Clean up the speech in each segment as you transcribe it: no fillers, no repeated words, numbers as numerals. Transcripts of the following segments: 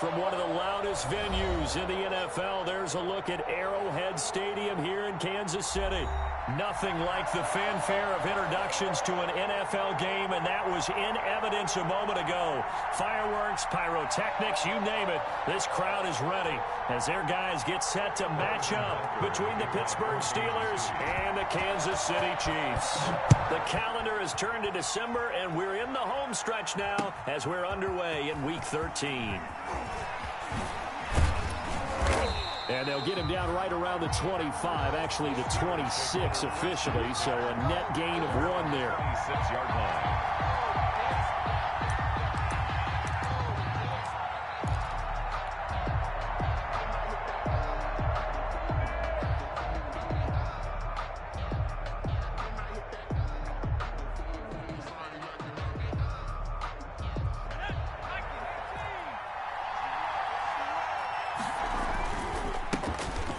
From one of the loudest venues in the NFL, there's a look at Arrowhead Stadium here in Kansas City. Nothing like the fanfare of introductions to an NFL game, and that was in evidence a moment ago. Fireworks, pyrotechnics, you name it. This crowd is ready as their guys get set to match up between the Pittsburgh Steelers and the Kansas City Chiefs. The calendar has turned to December, and we're in the home stretch now as we're underway in Week 13. And they'll get him down right around the 25, actually the 26 officially, so a net gain of 1 there. 26-yard line.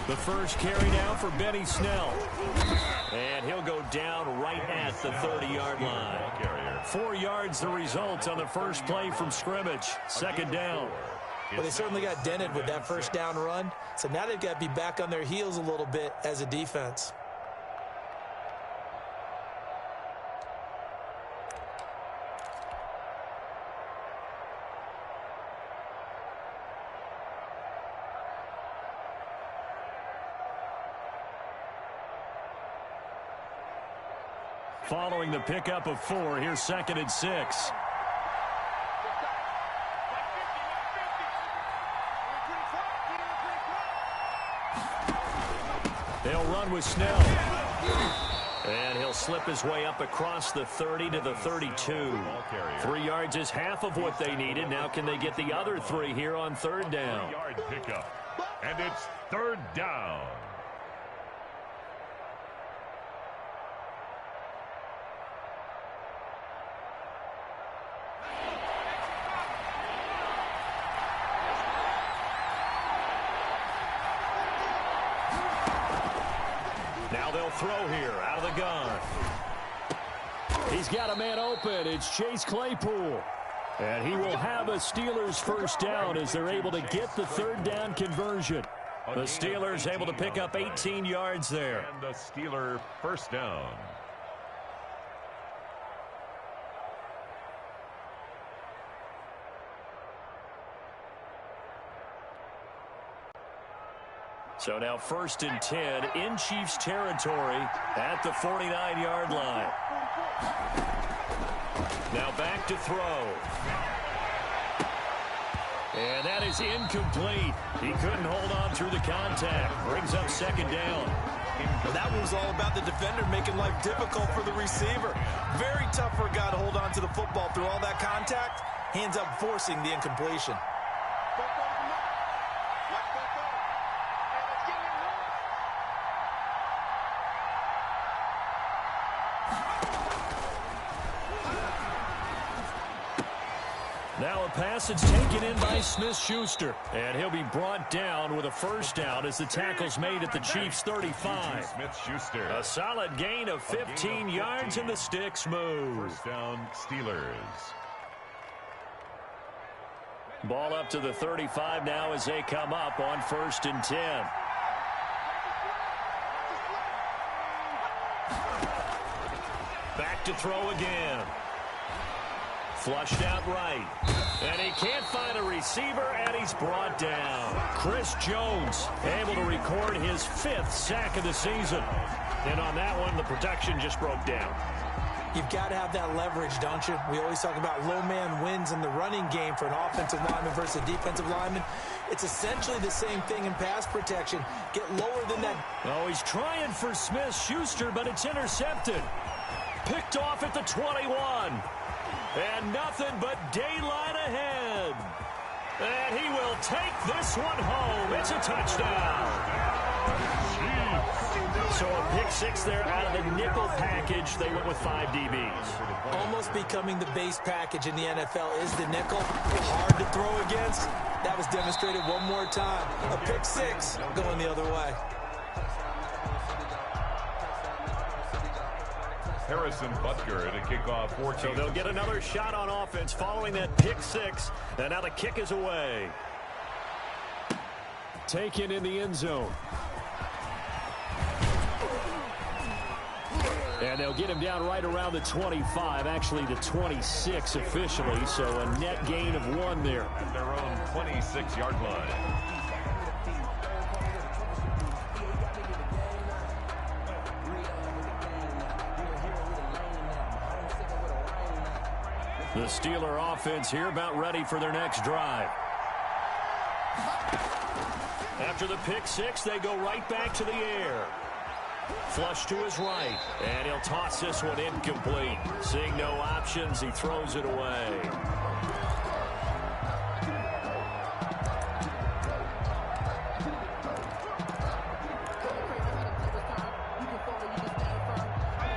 The first carry now for Benny Snell. And he'll go down right at the 30-yard line. 4 yards the result on the first play from scrimmage. Second down. Well, they certainly got dented with that first down run. So now they've got to be back on their heels a little bit as a defense. Following the pickup of 4, here's 2nd and 6. They'll run with Snell. And he'll slip his way up across the 30 to the 32. 3 yards is half of what they needed. Now can they get the other 3 here on 3rd down? 3-yard pickup. And it's 3rd down. Now they'll throw here out of the gun. He's got a man open. It's Chase Claypool. And he will have a Steelers first down as they're able to get the 3rd down conversion. The Steelers able to pick up 18 yards there. And the Steeler first down. So now 1st and 10 in Chiefs territory at the 49-yard line. Now back to throw. And that is incomplete. He couldn't hold on through the contact. Brings up 2nd down. That was all about the defender making life difficult for the receiver. Very tough for a guy to hold on to the football through all that contact. He ends up forcing the incompletion. Now a pass that's taken in by Smith-Schuster. And he'll be brought down with a first down as the tackle's made at the Chiefs' 35. Smith-Schuster. A solid gain of 15 yards and the sticks move. First down, Steelers. Ball up to the 35 now as they come up on 1st and 10. Back to throw again. Flushed out right. And he can't find a receiver, and he's brought down. Chris Jones able to record his 5th sack of the season. And on that one, the protection just broke down. You've got to have that leverage, don't you? We always talk about low man wins in the running game for an offensive lineman versus a defensive lineman. It's essentially the same thing in pass protection. Get lower than that. Oh, he's trying for Smith-Schuster, but it's intercepted. Picked off at the 21. And nothing but daylight ahead. And he will take this one home. It's a touchdown. So a pick 6 there out of the nickel package. They went with 5 DBs. Almost becoming the base package in the NFL is the nickel. Hard to throw against. That was demonstrated one more time. A pick 6 going the other way. Harrison Butker to kick off 14. So they'll get another shot on offense following that pick 6. And now the kick is away. Taken in the end zone. And they'll get him down right around the 25, actually the 26 officially, so a net gain of 1 there. At their own 26-yard line. The Steeler offense here about ready for their next drive. After the pick six, they go right back to the air. Flush to his right, and he'll toss this one incomplete. Seeing no options, he throws it away.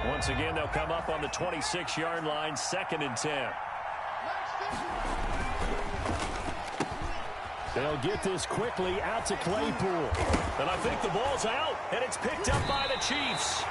Once again, they'll come up on the 26-yard line, 2nd and 10. They'll get this quickly out to Claypool. And I think the ball's out, and it's picked up by the Chiefs.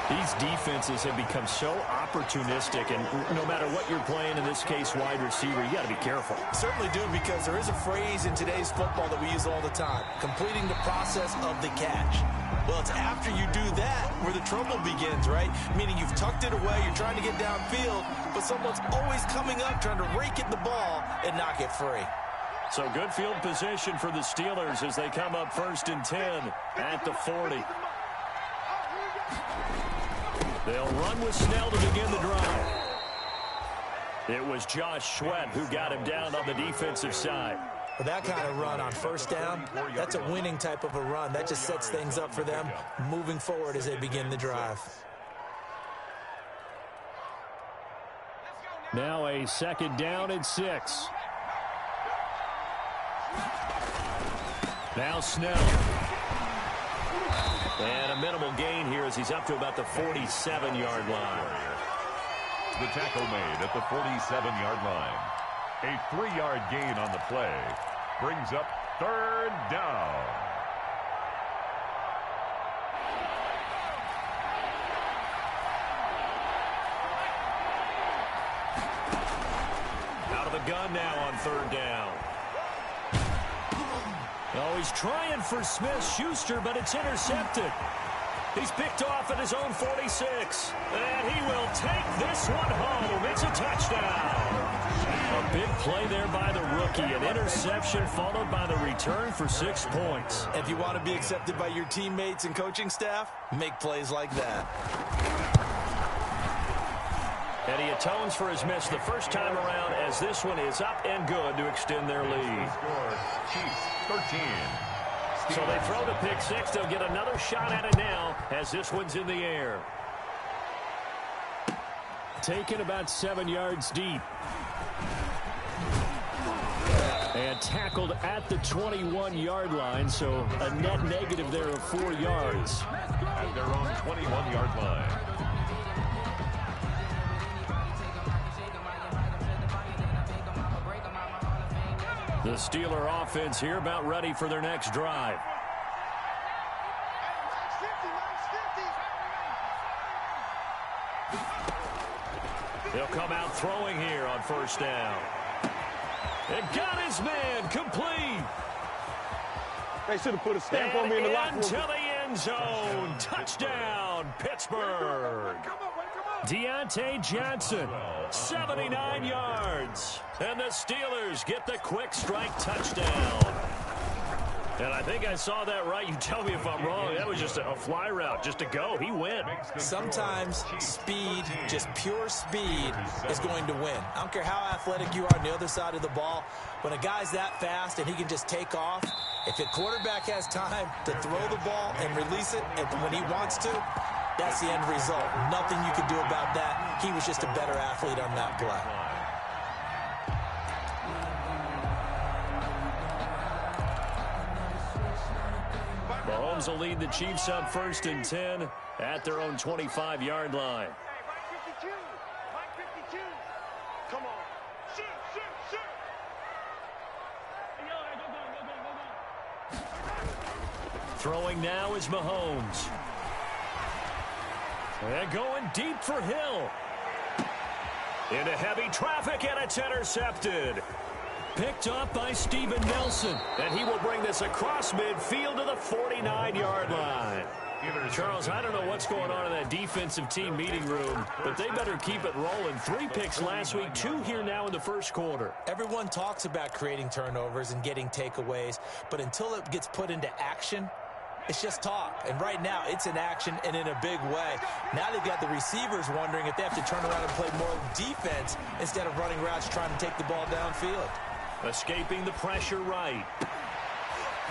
These defenses have become so opportunistic, and no matter what you're playing, in this case, wide receiver, you got to be careful. Certainly do, because there is a phrase in today's football that we use all the time, completing the process of the catch. Well, it's after you do that where the trouble begins, right? Meaning you've tucked it away, you're trying to get downfield, but someone's always coming up trying to rake at the ball and knock it free. So good field position for the Steelers as they come up 1st and 10 at the 40. They'll run with Snell to begin the drive. It was Josh Sweat who got him down on the defensive side. With that kind of run on 1st down, that's a winning type of a run. That just sets things up for them moving forward as they begin the drive. Now a 2nd down and 6. Now Snell. And a minimal gain here as he's up to about the 47-yard line. The tackle made at the 47-yard line. A 3-yard gain on the play brings up 3rd down. Out of the gun now on 3rd down. Oh, he's trying for Smith-Schuster, but it's intercepted. He's picked off at his own 46. And he will take this one home. It's a touchdown. A big play there by the rookie. An interception followed by the return for 6 points. If you want to be accepted by your teammates and coaching staff, make plays like that. And he atones for his miss the first time around as this one is up and good to extend their lead. Chiefs 13. So they throw the pick six. They'll get another shot at it now as this one's in the air. Taken about 7 yards deep. And tackled at the 21-yard line, so a net negative there of 4 yards. At their own 21-yard line. The Steeler offense here about ready for their next drive. They'll come out throwing here on 1st down. And got his man complete. They should have put a stamp on me in the locker room. Into the end zone. Touchdown, Pittsburgh. Deontay Johnson, 79 yards. And the Steelers get the quick strike touchdown. And I think I saw that right. You tell me if I'm wrong. That was just a fly route, just to go. He went. Sometimes speed, just pure speed, is going to win. I don't care how athletic you are on the other side of the ball. When a guy's that fast and he can just take off, if the quarterback has time to throw the ball and release it when he wants to, that's the end result. Nothing you can do about that. He was just a better athlete on that play. Mahomes will lead the Chiefs up 1st and 10 at their own 25-yard line. Come on. Shoot, shoot, shoot. Throwing now is Mahomes. And going deep for Hill. Into heavy traffic, and it's intercepted. Picked off by Steven Nelson. And he will bring this across midfield to the 49-yard line. Charles, I don't know what's going on in that defensive team meeting room, but they better keep it rolling. 3 picks last week, 2 here now in the first quarter. Everyone talks about creating turnovers and getting takeaways, but until it gets put into action, it's just talk. And right now, it's in action and in a big way. Now they've got the receivers wondering if they have to turn around and play more defense instead of running routes trying to take the ball downfield. Escaping the pressure right.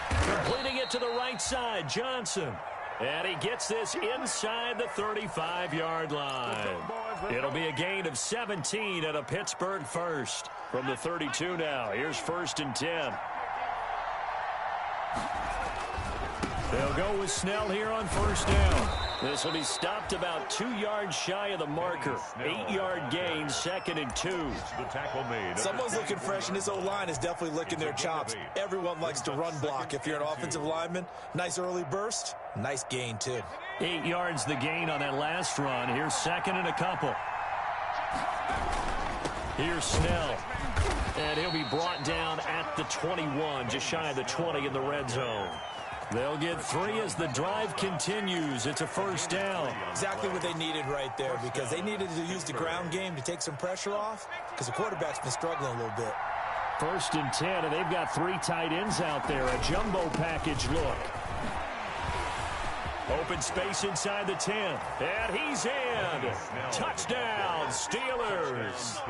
Completing it to the right side, Johnson. And he gets this inside the 35-yard line. It'll be a gain of 17 and a Pittsburgh first. From the 32 now, here's 1st and 10. They'll go with Snell here on 1st down. This will be stopped about 2 yards shy of the marker. 8-yard gain, 2nd and 2. Someone's looking fresh, and this O-line is definitely licking their chops. Everyone likes to run block. If you're an offensive lineman, nice early burst, nice gain, too. 8 yards the gain on that last run. Here's 2nd and a couple. Here's Snell. And he'll be brought down at the 21, just shy of the 20 in the red zone. They'll get 3 as the drive continues. It's a 1st down. Exactly what they needed right there, because they needed to use the ground game to take some pressure off, because the quarterback's been struggling a little bit. 1st and 10, and they've got 3 tight ends out there. A jumbo package look. Open space inside the 10. And he's in. Touchdown, Steelers.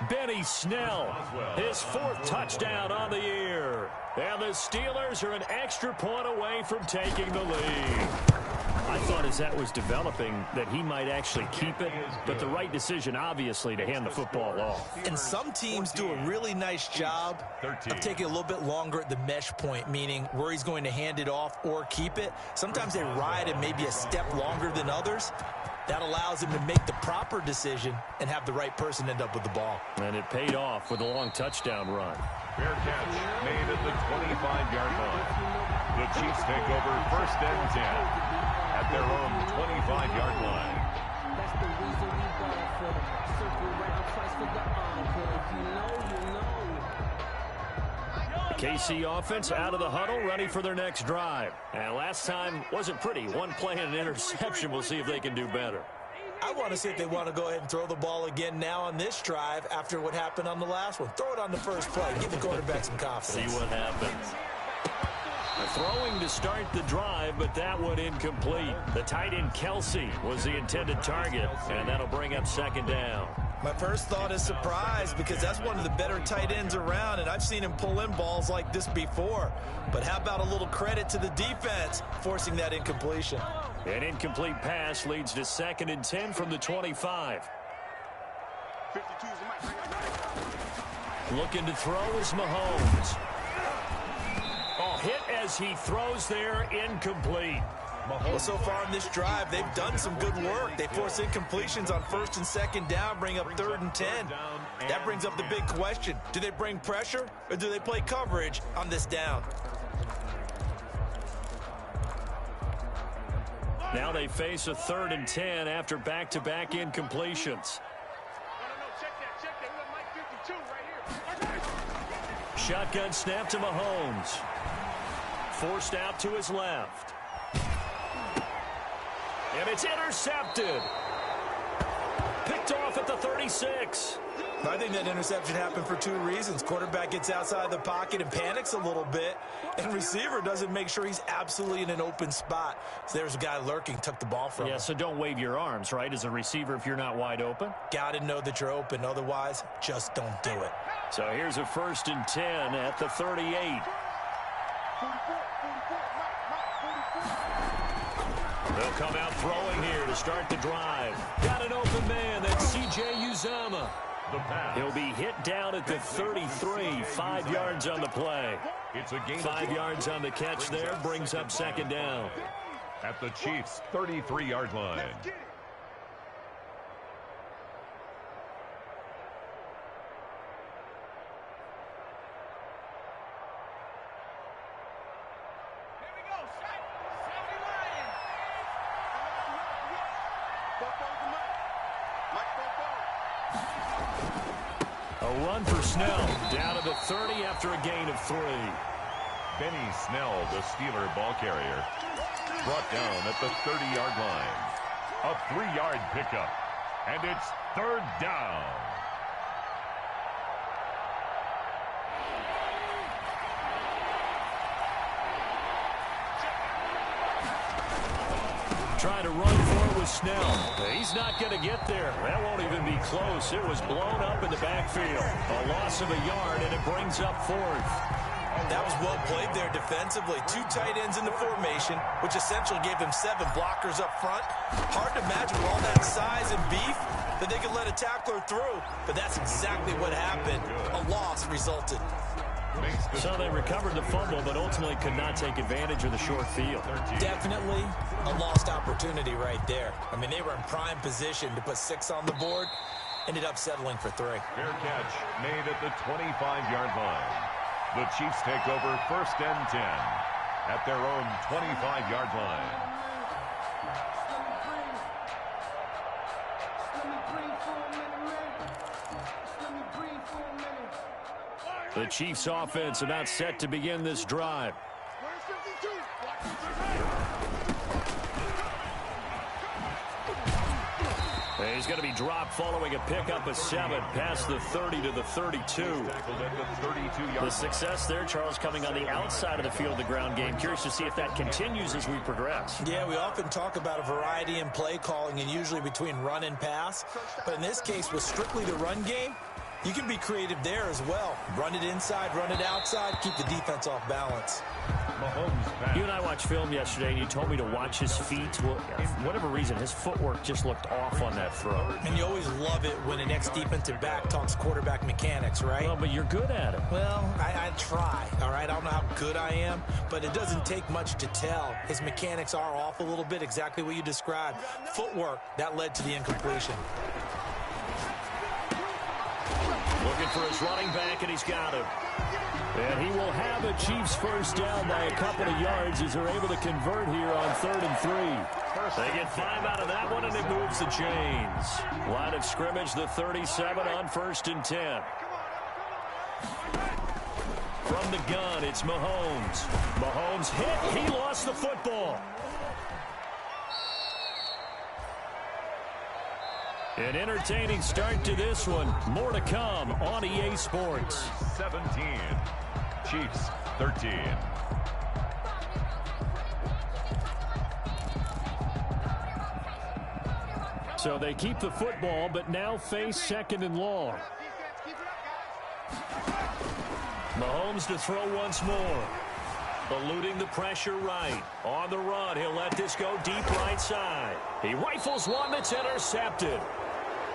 Benny Snell, his 4th touchdown on the year. And the Steelers are an extra point away from taking the lead. I thought as that was developing that he might actually keep it, but the right decision, obviously, to hand the football off. And some teams do a really nice job of taking a little bit longer at the mesh point, meaning where he's going to hand it off or keep it. Sometimes they ride it maybe a step longer than others. That allows him to make the proper decision and have the right person end up with the ball. And it paid off with a long touchdown run. Fair catch made at the 25-yard line. The Chiefs take over 1st and 10 at their own 25-yard line. That's the reason we go for circle round twice for the encore. If you know, you know. KC offense out of the huddle, ready for their next drive. And last time wasn't pretty. 1 play and an interception. We'll see if they can do better. I want to see if they want to go ahead and throw the ball again now on this drive after what happened on the last one. Throw it on the first play. Give the quarterback some confidence. See what happens. Throwing to start the drive, but that one incomplete. The tight end Kelsey was the intended target, and that'll bring up 2nd down. My first thought is surprise, because that's one of the better tight ends around, and I've seen him pull in balls like this before. But how about a little credit to the defense forcing that incompletion? An incomplete pass leads to 2nd and 10 from the 25. Looking to throw is Mahomes. Oh, hit as he throws there, incomplete. Well, so far in this drive, they've done some good work. They force incompletions on 1st and 2nd down, bring up 3rd and 10. That brings up the big question. Do they bring pressure, or do they play coverage on this down? Now they face a 3rd and 10 after back-to-back incompletions. Shotgun snap to Mahomes. Forced out to his left. And it's intercepted. Picked off at the 36. I think that interception happened for 2 reasons. Quarterback gets outside the pocket and panics a little bit, and receiver doesn't make sure he's absolutely in an open spot. So there's a guy lurking, took the ball from him. Yeah, so don't wave your arms, right, as a receiver if you're not wide open? Got to know that you're open. Otherwise, just don't do it. So here's a 1st and 10 at the 38. They'll come out throwing here to start the drive. Got an open man. That's C.J. Uzomah. He'll be hit down at the 33. 5 yards on the play. 5 yards on the catch there. Brings up 2nd down. At the Chiefs' 33-yard line. A run for Snell. Down to the 30 after a gain of 3. Benny Snell, the Steeler ball carrier, brought down at the 30-yard line. A 3-yard pickup, and it's 3rd down. Trying to run for it with Snell. He's not going to get there. That won't even be close. It was blown up in the backfield. A loss of a yard, and it brings up 4th. That was well played there defensively. 2 tight ends in the formation, which essentially gave them 7 blockers up front. Hard to imagine with all that size and beef that they could let a tackler through, but that's exactly what happened. A loss resulted. So they recovered the fumble, but ultimately could not take advantage of the short field. Definitely a lost opportunity right there. I mean, they were in prime position to put 6 on the board, ended up settling for 3. Fair catch made at the 25-yard line. The Chiefs take over 1st and 10 at their own 25-yard line. The Chiefs offense about set to begin this drive. He's going to be dropped following a pickup of 7 past the 30 to the 32. The success there, Charles, coming on the outside of the field, the ground game. Curious to see if that continues as we progress. Yeah, we often talk about a variety in play calling and usually between run and pass. But in this case, with strictly the run game, you can be creative there as well. Run it inside, run it outside, keep the defense off balance. You and I watched film yesterday, and you told me to watch his feet. Well, for whatever reason, his footwork just looked off on that throw. And you always love it when an ex-defensive back talks quarterback mechanics, right? Well, but you're good at it. Well, I try, all right? I don't know how good I am, but it doesn't take much to tell. His mechanics are off a little bit, exactly what you described. Footwork, that led to the incompletion. Looking for his running back, and he's got him. And he will have a Chiefs first down by a couple of yards as they're able to convert here on 3rd and 3. They get 5 out of that one, and it moves the chains. Line of scrimmage, the 37 on 1st and 10. From the gun, it's Mahomes. Mahomes hit. He lost the football. An entertaining start to this one. More to come on EA Sports. 17, Chiefs 13. So they keep the football, but now face 2nd and long. Mahomes to throw once more. Eluding the pressure right. On the run, he'll let this go deep right side. He rifles one that's intercepted.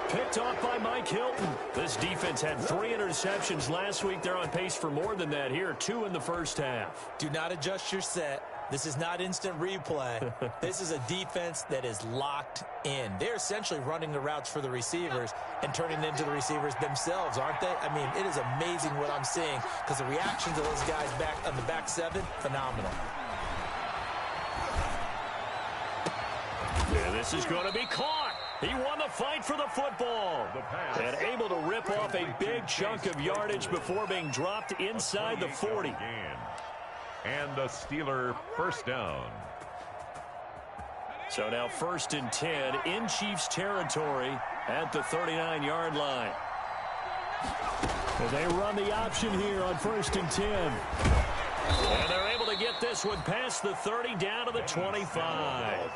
Picked off by Mike Hilton. This defense had 3 interceptions last week. They're on pace for more than that here. 2 in the first half. Do not adjust your set. This is not instant replay. This is a defense that is locked in. They're essentially running the routes for the receivers and turning them into the receivers themselves, aren't they? I mean, it is amazing what I'm seeing because the reactions of those guys back on the back 7, phenomenal. Yeah, this is going to be caught. He won the fight for the football. And able to rip off a big chunk of yardage before being dropped inside the 40. And the Steeler first down. So now 1st and 10 in Chiefs territory at the 39-yard line. And they run the option here on 1st and 10. And they're able to get this one past the 30 down to the 25.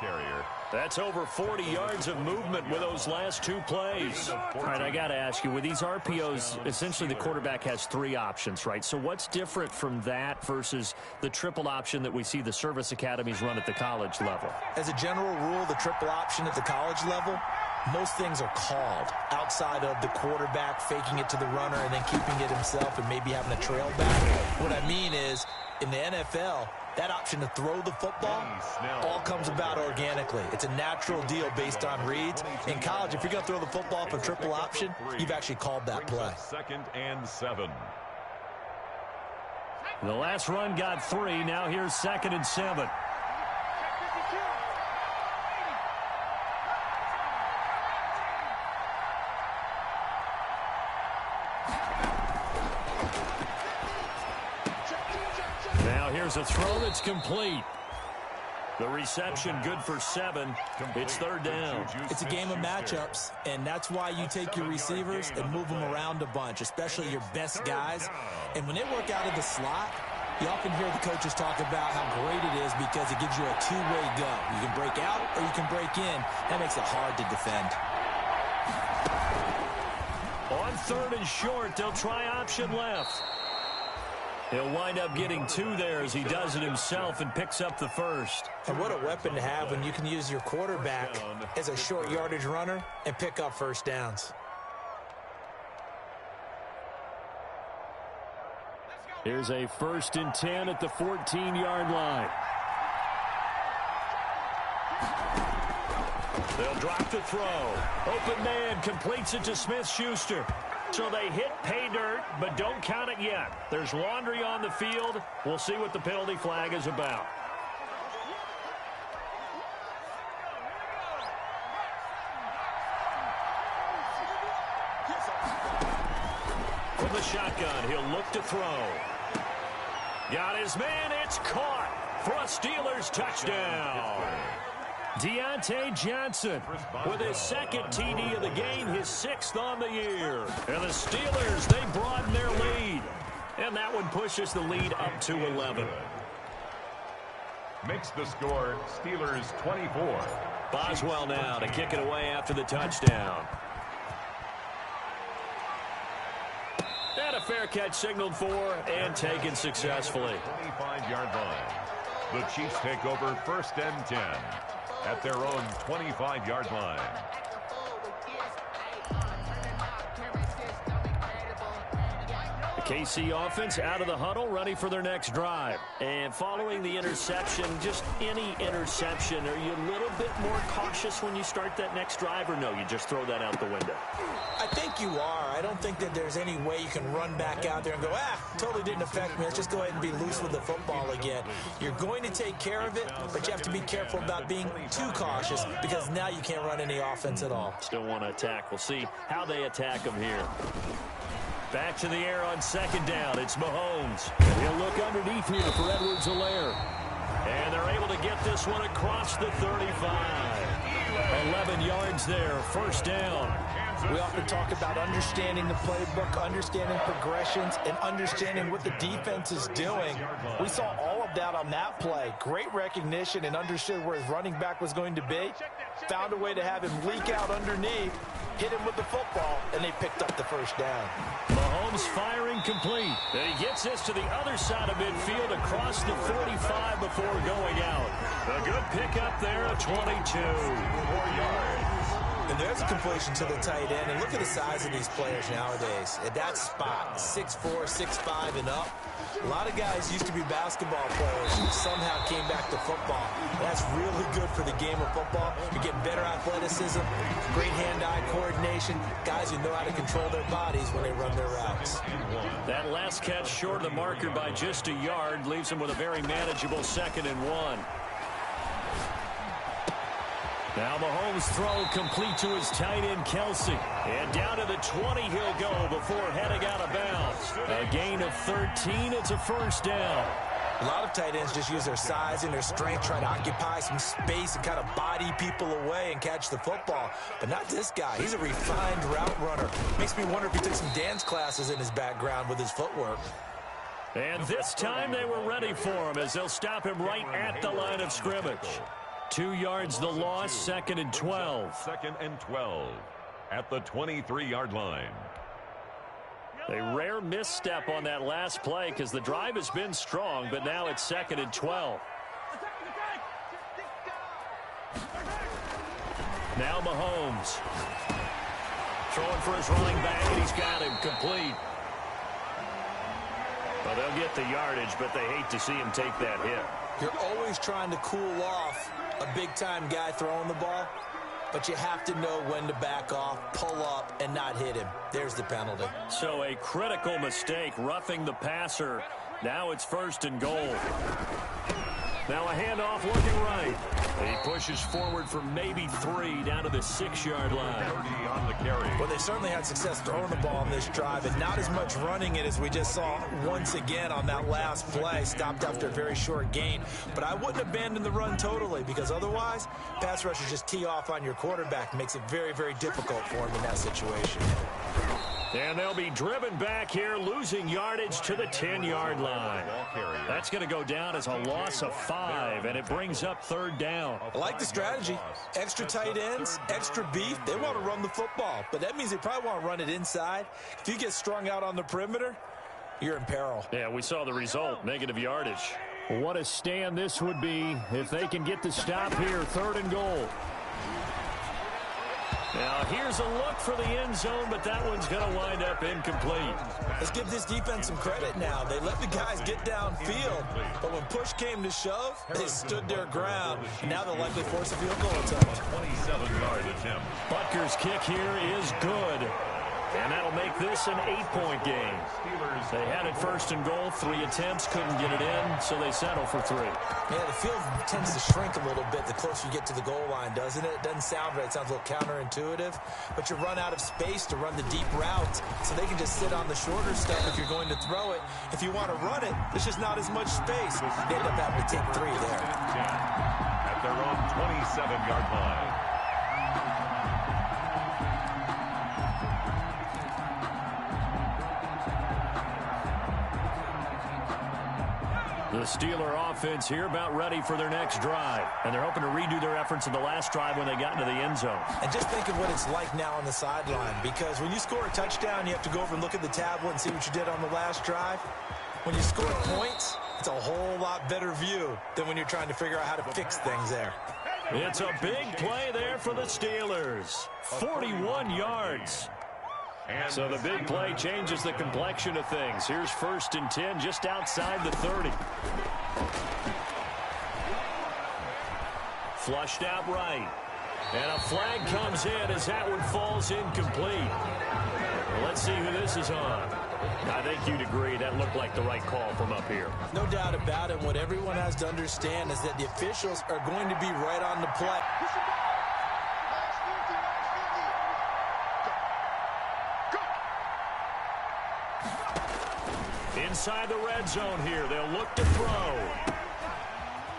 That's over 40 yards of movement with those last 2 plays. All right, I got to ask you, with these RPOs, essentially the quarterback has 3 options, right? So what's different from that versus the triple option that we see the service academies run at the college level? As a general rule, the triple option at the college level, most things are called outside of the quarterback faking it to the runner and then keeping it himself and maybe having a trail back. What I mean is, in the NFL, that option to throw the football all comes about organically. It's a natural deal based on reads. In college, if you're going to throw the football for triple option, you've actually called that play. 2nd and 7. The last run got 3. Now here's 2nd and 7. here's a throw that's complete. The reception good for 7. It's third down. It's a game of matchups, and that's why you take your receivers and move them around a bunch, especially your best guys. And when they work out of the slot, you often hear the coaches talk about how great it is because it gives you a two-way go. You can break out or you can break in. That makes it hard to defend. On third and short, they'll try option left. He'll wind up getting 2 there as he does it himself and picks up the first. And what a weapon to have when you can use your quarterback as a short yardage runner and pick up first downs. Here's a 1st and 10 at the 14-yard line. They'll drop the throw. Open man completes it to Smith-Schuster. So they hit pay dirt, but don't count it yet. There's laundry on the field. We'll see what the penalty flag is about. From the shotgun, he'll look to throw. Got his man, it's caught for a Steelers touchdown. Deontay Johnson with his 2nd TD of the game, his 6th on the year. And the Steelers, they broaden their lead. And that one pushes the lead up to 11. Makes the score Steelers 24. Boswell now to kick it away after the touchdown. And a fair catch signaled for and taken successfully. 25-yard line. The Chiefs take over 1st and 10 at their own 25-yard line. The KC offense out of the huddle, ready for their next drive. And following the interception, just any interception, are you a little bit more cautious when you start that next drive, or no, you just throw that out the window? I think you are. I don't think that there's any way you can run back out there and go, totally didn't affect me. Let's just go ahead and be loose with the football again. You're going to take care of it, but you have to be careful about being too cautious because now you can't run any offense at all. Still want to attack. We'll see how they attack them here. Back to the air on 2nd down. It's Mahomes. He'll look underneath here for Edwards-Helaire. And they're able to get this one across the 35. 11 yards there, 1st down. We often talk about understanding the playbook, understanding progressions, and understanding what the defense is doing. We saw all of that on that play. Great recognition and understood where his running back was going to be. Found a way to have him leak out underneath, hit him with the football, and they picked up the 1st down. Mahomes firing complete. And he gets this to the other side of midfield across the 45 before going out. A good pickup there at 22. 4 yards. And there's a completion to the tight end. And look at the size of these players nowadays. At that spot, 6'4", 6'5", and up. A lot of guys used to be basketball players who somehow came back to football. That's really good for the game of football. You're getting better athleticism, great hand-eye coordination, guys who know how to control their bodies when they run their routes. That last catch short of the marker by just a yard leaves him with a very manageable 2nd and 1. Now Mahomes' throw complete to his tight end, Kelsey. And down to the 20 he'll go before heading out of bounds. A gain of 13. It's a 1st down. A lot of tight ends just use their size and their strength, try to occupy some space and kind of body people away and catch the football. But not this guy. He's a refined route runner. Makes me wonder if he took some dance classes in his background with his footwork. And this time they were ready for him as they'll stop him right at the line of scrimmage. 2 yards the loss, 2nd and 12. 2nd and 12 at the 23-yard line. A rare misstep on that last play because the drive has been strong, but now it's 2nd and 12. Now Mahomes. Throwing for his running back, and he's got him complete. Well, they'll get the yardage, but they hate to see him take that hit. You're always trying to cool off a big-time guy throwing the ball, but you have to know when to back off, pull up, and not hit him. There's the penalty. So a critical mistake, roughing the passer. Now it's 1st and goal. Now a handoff looking right. He pushes forward for maybe 3 down to the 6-yard line. 30 on the carry. Well, they certainly had success throwing the ball on this drive, and not as much running it as we just saw once again on that last play. Stopped after a very short gain. But I wouldn't abandon the run totally, because otherwise, pass rushers just tee off on your quarterback. Makes it very, very difficult for him in that situation. And they'll be driven back here, losing yardage to the 10-yard line. That's going to go down as a loss of 5, and it brings up 3rd down. I like the strategy. Extra tight ends, extra beef. They want to run the football, but that means they probably want to run it inside. If you get strung out on the perimeter, you're in peril. Yeah, we saw the result, negative yardage. What a stand this would be if they can get the stop here, 3rd and goal. Now, here's a look for the end zone, but that one's going to wind up incomplete. Let's give this defense some credit now. They let the guys get downfield, but when push came to shove, they stood their ground. Now they'll likely force a field goal attempt. 27-yard attempt. Butker's kick here is good. And that'll make this an 8-point game. They had it 1st and goal, 3 attempts, couldn't get it in, so they settle for 3. Yeah, the field tends to shrink a little bit the closer you get to the goal line, doesn't it? It doesn't sound right. It sounds a little counterintuitive. But you run out of space to run the deep routes, so they can just sit on the shorter stuff if you're going to throw it. If you want to run it, there's just not as much space. They end up having to take 3 there. At their own 27-yard line. The Steeler offense here about ready for their next drive. And they're hoping to redo their efforts in the last drive when they got into the end zone. And just think of what it's like now on the sideline, because when you score a touchdown, you have to go over and look at the tablet and see what you did on the last drive. When you score points, it's a whole lot better view than when you're trying to figure out how to fix things there. It's a big play there for the Steelers. 41 yards. So the big play changes the complexion of things. Here's 1st and 10 just outside the 30. Flushed out right. And a flag comes in as that one falls incomplete. Well, let's see who this is on. I think you'd agree that looked like the right call from up here. No doubt about it. What everyone has to understand is that the officials are going to be right on the play. Inside the red zone here. They'll look to throw.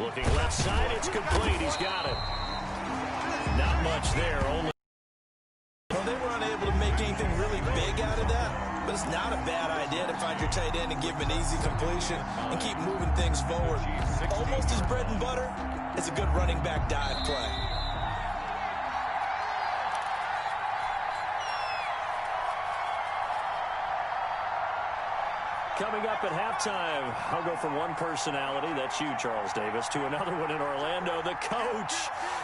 Looking left side. It's complete. He's got it. Not much there. Only. Well, they were unable to make anything really big out of that, but it's not a bad idea to find your tight end and give him an easy completion and keep moving things forward. Almost his bread and butter is a good running back dive play. Coming up at halftime, I'll go from one personality, that's you, Charles Davis, to another one in Orlando, the coach.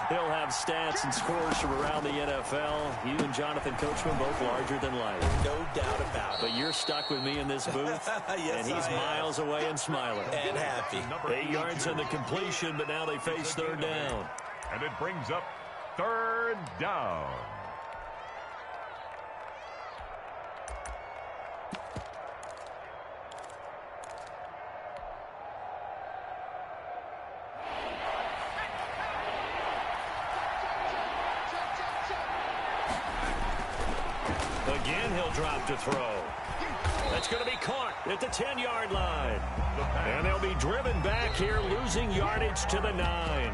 He'll have stats and scores from around the NFL. You and Jonathan Coachman both larger than life. No doubt about it. But you're stuck with me in this booth, yes, and he's miles away and smiling. And happy. 8 yards on the completion, but now they face 3rd down. And it brings up 3rd down. Again, he'll drop to throw. That's going to be caught at the 10-yard line. And they'll be driven back here, losing yardage to the 9.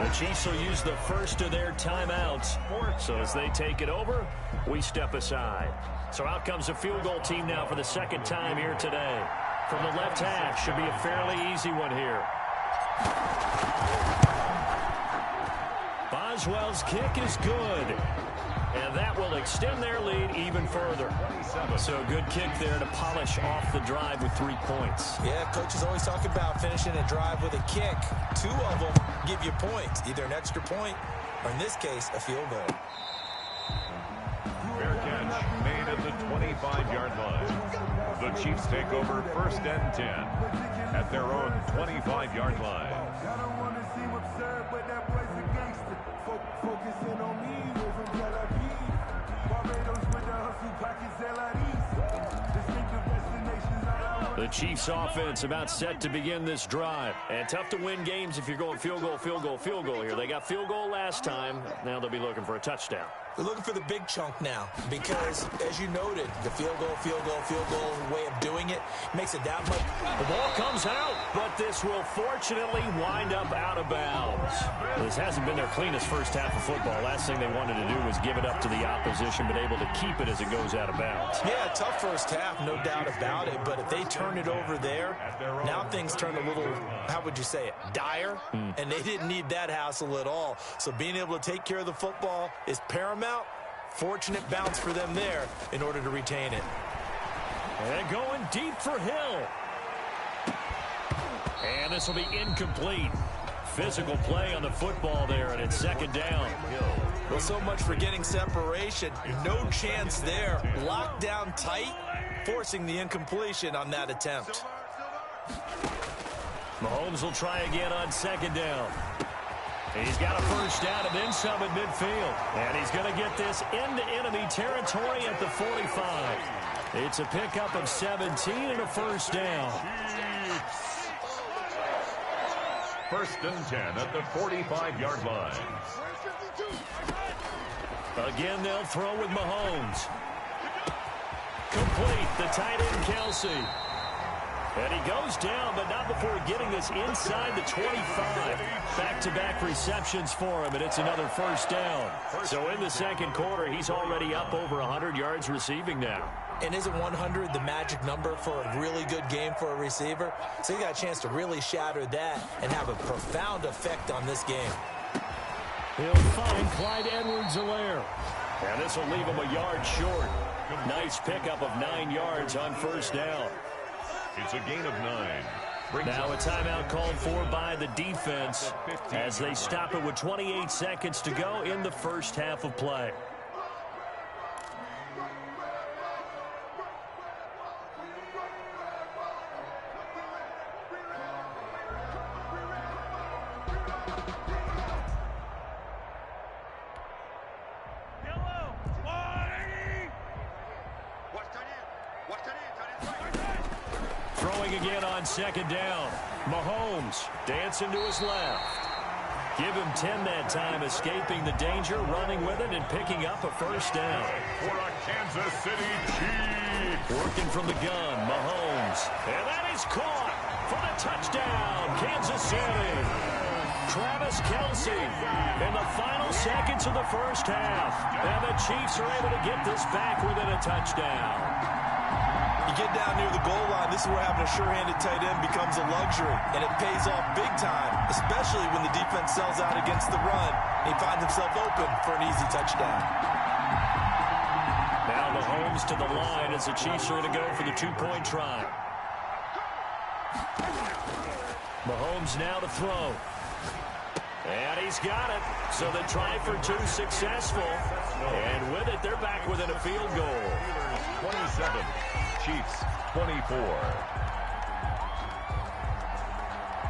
The Chiefs will use the first of their timeouts. So as they take it over, we step aside. So out comes a field goal team now for the 2nd time here today. From the left half, should be a fairly easy one here. Boswell's kick is good. And that will extend their lead even further. So a good kick there to polish off the drive with 3 points. Yeah, coaches always talk about finishing a drive with a kick. 2 of them give you points, either an extra point or, in this case, a field goal. Fair catch made at the 25-yard line. The Chiefs take over 1st and 10 at their own 25-yard line. The Chiefs offense about set to begin this drive. And tough to win games if you're going field goal, field goal, field goal here. They got field goal last time. Now they'll be looking for a touchdown. They're looking for the big chunk now because, as you noted, the field goal way of doing it makes it that much. The ball comes out, but this will fortunately wind up out of bounds. This hasn't been their cleanest first half of football. Last thing they wanted to do was give it up to the opposition, but able to keep it as it goes out of bounds. Yeah, tough first half, no doubt about it, but if they turn it over there, now things turn a little, how would you say it, dire, and they didn't need that hassle at all. So being able to take care of the football is paramount. Fortunate bounce for them there in order to retain it. And going deep for Hill. And this will be incomplete. Physical play on the football there, and it's second down. Well, so much for getting separation. No chance there. Locked down tight, forcing the incompletion on that attempt. Mahomes will try again on second down. He's got a first down and then some at midfield. And he's going to get this into enemy territory at the 45. It's a pickup of 17 and a first down. First and 10 at the 45-yard line. Again, they'll throw with Mahomes. Complete, the tight end Kelsey. And he goes down, but not before getting this inside the 25. Back-to-back receptions for him, and it's another first down. So in the second quarter, he's already up over 100 yards receiving now. And isn't 100 the magic number for a really good game for a receiver? So he got a chance to really shatter that and have a profound effect on this game. He'll find Clyde Edwards-Helaire. And this will leave him a yard short. Nice pickup of 9 yards on first down. It's a gain of 9. Now a timeout called for by the defense as they stop it with 28 seconds to go in the first half of play. Again on second down. Mahomes dancing to his left. Give him 10 that time, escaping the danger, running with it, and picking up a first down. For a Kansas City Chiefs. Working from the gun, Mahomes. And that is caught for the touchdown, Kansas City. Travis Kelce in the final seconds of the first half. And the Chiefs are able to get this back within a touchdown. You get down near the goal line, this is where having a sure-handed tight end becomes a luxury, and it pays off big time, especially when the defense sells out against the run, and he finds himself open for an easy touchdown. Now Mahomes to the line as the Chiefs are going to go for the two-point try. Mahomes now to throw. And he's got it. So the try for two successful. And with it, they're back within a field goal. 27. Chiefs 24.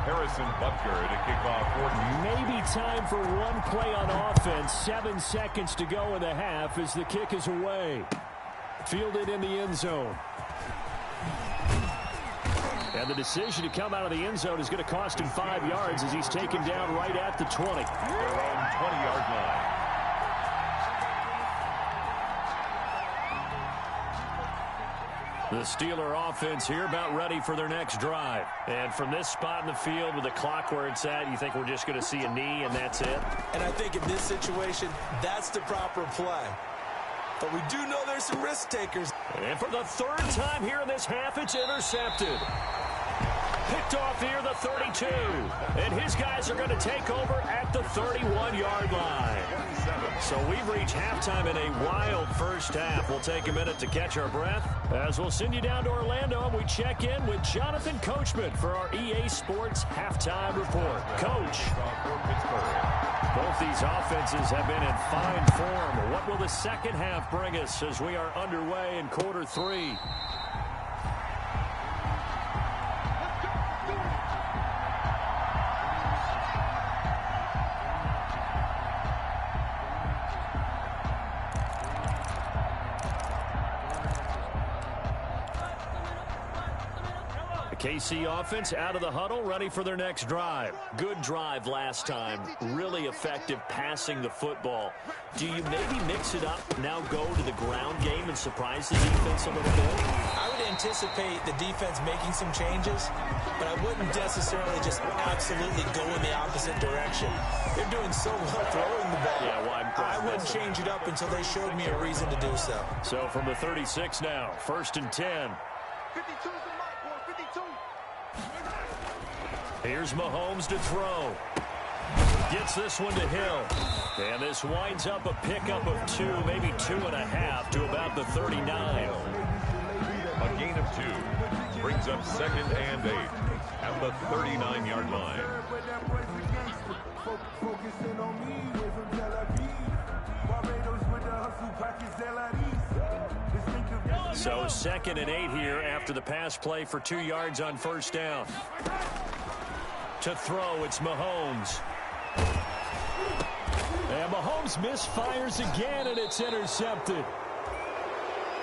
Harrison Butker to kick off for maybe time for one play on offense. 7 seconds to go in the half as the kick is away. Fielded in the end zone. And the decision to come out of the end zone is going to cost him 5 yards as he's taken down right at the 20. Their own 20-yard line. The Steeler offense here about ready for their next drive. And from this spot in the field with the clock where it's at, you think we're just going to see a knee and that's it? And I think in this situation, that's the proper play. But we do know there's some risk takers. And for the third time here in this half, it's intercepted. Picked off near the 32. And his guys are going to take over at the 31-yard line. So we've reached halftime in a wild first half. We'll take a minute to catch our breath as we'll send you down to Orlando and we check in with Jonathan Coachman for our EA Sports Halftime Report. Coach, both these offenses have been in fine form. What will the second half bring us as we are underway in quarter 3? KC offense out of the huddle, ready for their next drive. Good drive last time. Really effective passing the football. Do you maybe mix it up, now go to the ground game and surprise the defense a little bit? I would anticipate the defense making some changes, but I wouldn't necessarily just absolutely go in the opposite direction. They're doing so well throwing the ball. Yeah, well, I wouldn't change it up until they showed me a reason to do so. So from the 36 now, 1st and 10. 52's the mark, boy, 52. Here's Mahomes to throw. Gets this one to Hill. And this winds up a pickup of 2, maybe 2.5 to about the 39. A gain of 2 brings up 2nd and 8 at the 39-yard line. So 2nd and 8 here after the pass play for 2 yards on 1st down. To throw, it's Mahomes. And Mahomes misfires again, and it's intercepted.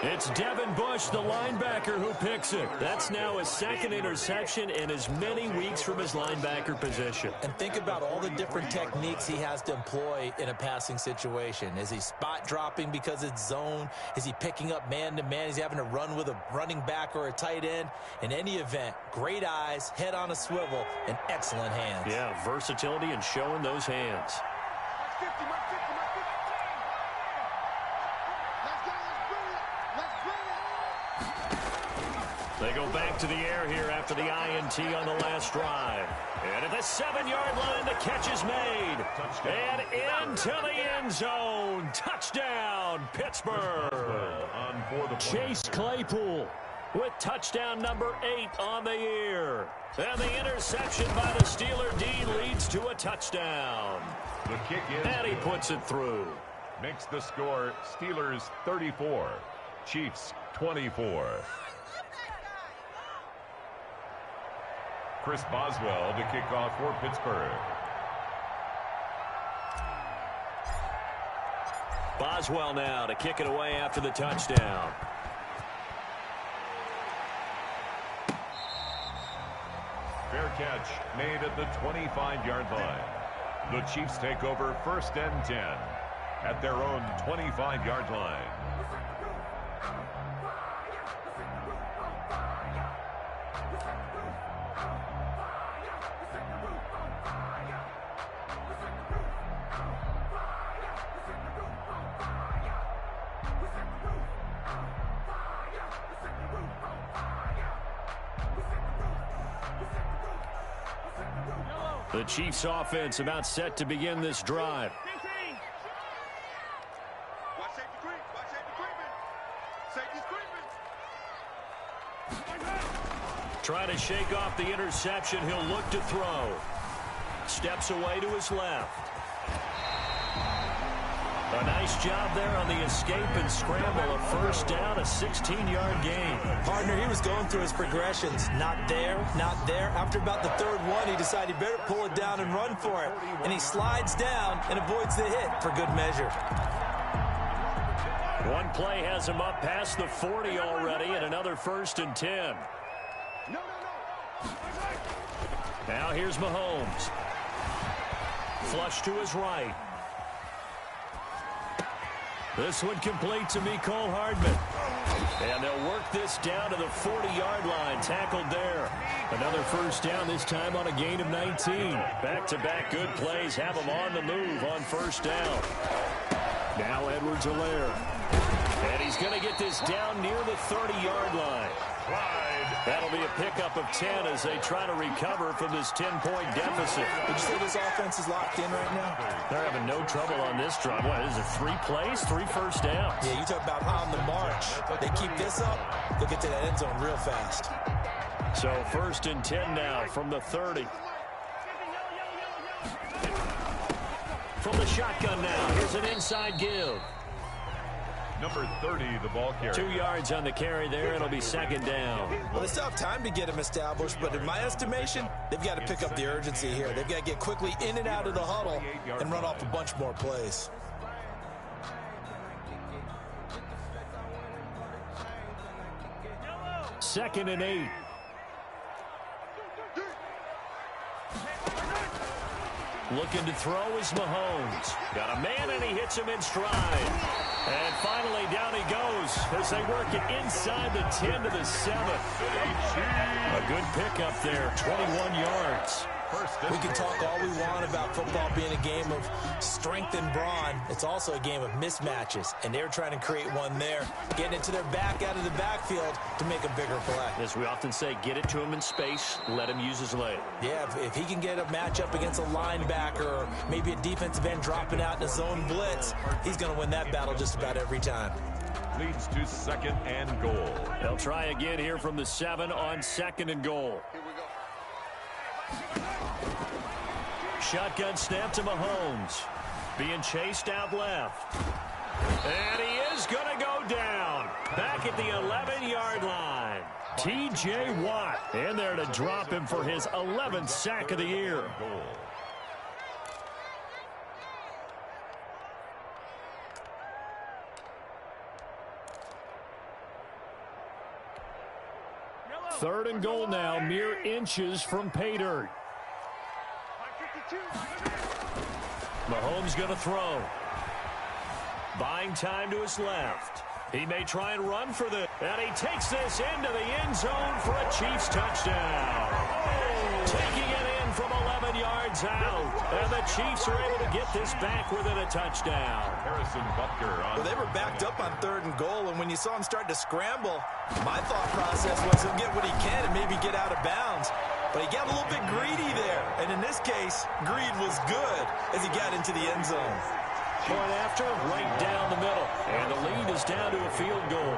It's Devin Bush, the linebacker, who picks it. That's now his 2nd interception in as many weeks from his linebacker position. And think about all the different techniques he has to employ in a passing situation. Is he spot dropping because it's zone? Is he picking up man-to-man? Is he having to run with a running back or a tight end? In any event, great eyes, head on a swivel, and excellent hands. Yeah, versatility and showing those hands. They go back to the air here after the INT on the last drive. And at the 7-yard line, the catch is made. And into the end zone. Touchdown, Pittsburgh. Chase Claypool with touchdown number 8 on the year. And the interception by the Steeler D leads to a touchdown. The kick is And he puts it through. Makes the score Steelers 34, Chiefs 24. Chris Boswell to kick off for Pittsburgh. Boswell now to kick it away after the touchdown. Fair catch made at the 25-yard line. The Chiefs take over 1st and 10 at their own 25-yard line. The Chiefs offense about set to begin this drive. Trying to shake off the interception. He'll look to throw. Steps away to his left. A nice job there on the escape and scramble. A 1st down, a 16-yard gain. Partner, he was going through his progressions. Not there, not there. After about the 3rd one, he decided he better pull it down and run for it. And he slides down and avoids the hit for good measure. One play has him up past the 40 already, and another 1st and 10. Now here's Mahomes. Flush to his right. This one complete to Mecole Hardman. And they'll work this down to the 40-yard line. Tackled there. Another 1st down, this time on a gain of 19. Back-to-back good plays have them on the move on 1st down. Now Edwards-Helaire. And he's going to get this down near the 30-yard line. That'll be a pickup of 10 as they try to recover from this 10-point deficit. Would you say this offense is locked in right now? They're having no trouble on this drive. What, is it 3 plays, 3 1st downs? Yeah, you talk about on the march. They keep this up, they'll get to that end zone real fast. So 1st and 10 now from the 30. From the shotgun now, here's an inside give. Number 30, the ball carrier. 2 yards on the carry there. It'll be 2nd down. Well, they still have time to get him established, but in my estimation, they've got to pick up the urgency here. They've got to get quickly in and out of the huddle and run off a bunch more plays. Second and 8. Looking to throw is Mahomes. Got a man, and he hits him in stride. And finally, down he goes as they work it inside the 10 to the 7. A good pickup there, 21 yards. We can talk all we want about football being a game of strength and brawn. It's also a game of mismatches, and they're trying to create one there, getting it to their back out of the backfield to make a bigger play. As we often say, get it to him in space, let him use his leg. Yeah, if he can get a matchup against a linebacker or maybe a defensive end dropping out in a zone blitz, he's going to win that battle just about every time. Leads to 2nd and goal. They'll try again here from the 7 on 2nd and goal. Shotgun snap to Mahomes. Being chased out left. And he is going to go down. Back at the 11-yard line. T.J. Watt in there to drop him for his 11th sack of the year. Third and goal now, mere inches from pay dirt. Mahomes going to throw. Buying time to his left. He may try and run for this. And he takes this into the end zone for a Chiefs touchdown. Taking it in from 11 yards out. And the Chiefs are able to get this back within a touchdown. Harrison Butker on. Well, they were backed up on 3rd and goal, and when you saw him start to scramble, my thought process was he'll get what he can and maybe get out of bounds. But he got a little bit greedy there. And in this case, greed was good as he got into the end zone. Point after, right down the middle. And the lead is down to a field goal.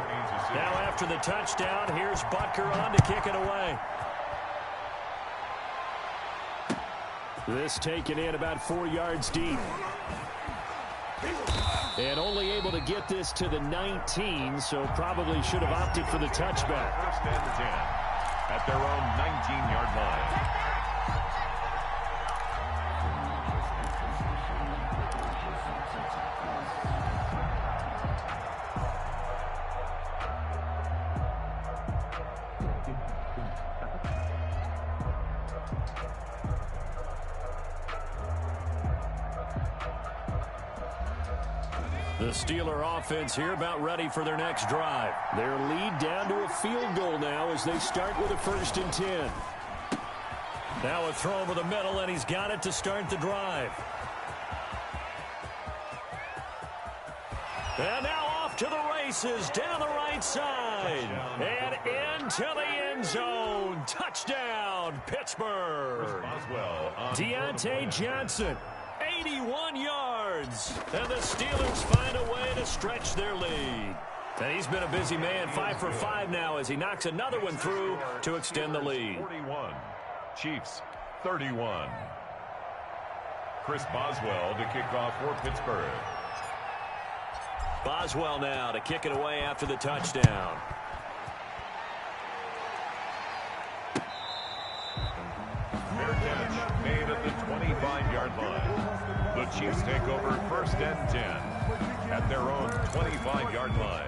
Now after the touchdown, here's Butker on to kick it away. This taken in about 4 yards deep. And only able to get this to the 19, so probably should have opted for the touchback. 1st and 10 at their own 19-yard line. The Steeler offense here about ready for their next drive. Their lead down to a field goal now as they start with a 1st and 10. Now a throw over the middle, and he's got it to start the drive. And now off to the races down the right side. And into the end zone. Touchdown, Pittsburgh. Deontay Johnson. 81 yards. And the Steelers find a way to stretch their lead. And he's been a busy man, 5 for 5 now as he knocks another one through to extend the lead. 41. Chiefs 31. Chris Boswell to kick off for Pittsburgh. Boswell now to kick it away after the touchdown. Fair catch made at the 25-yard line. The Chiefs take over 1st and 10 at their own 25-yard line.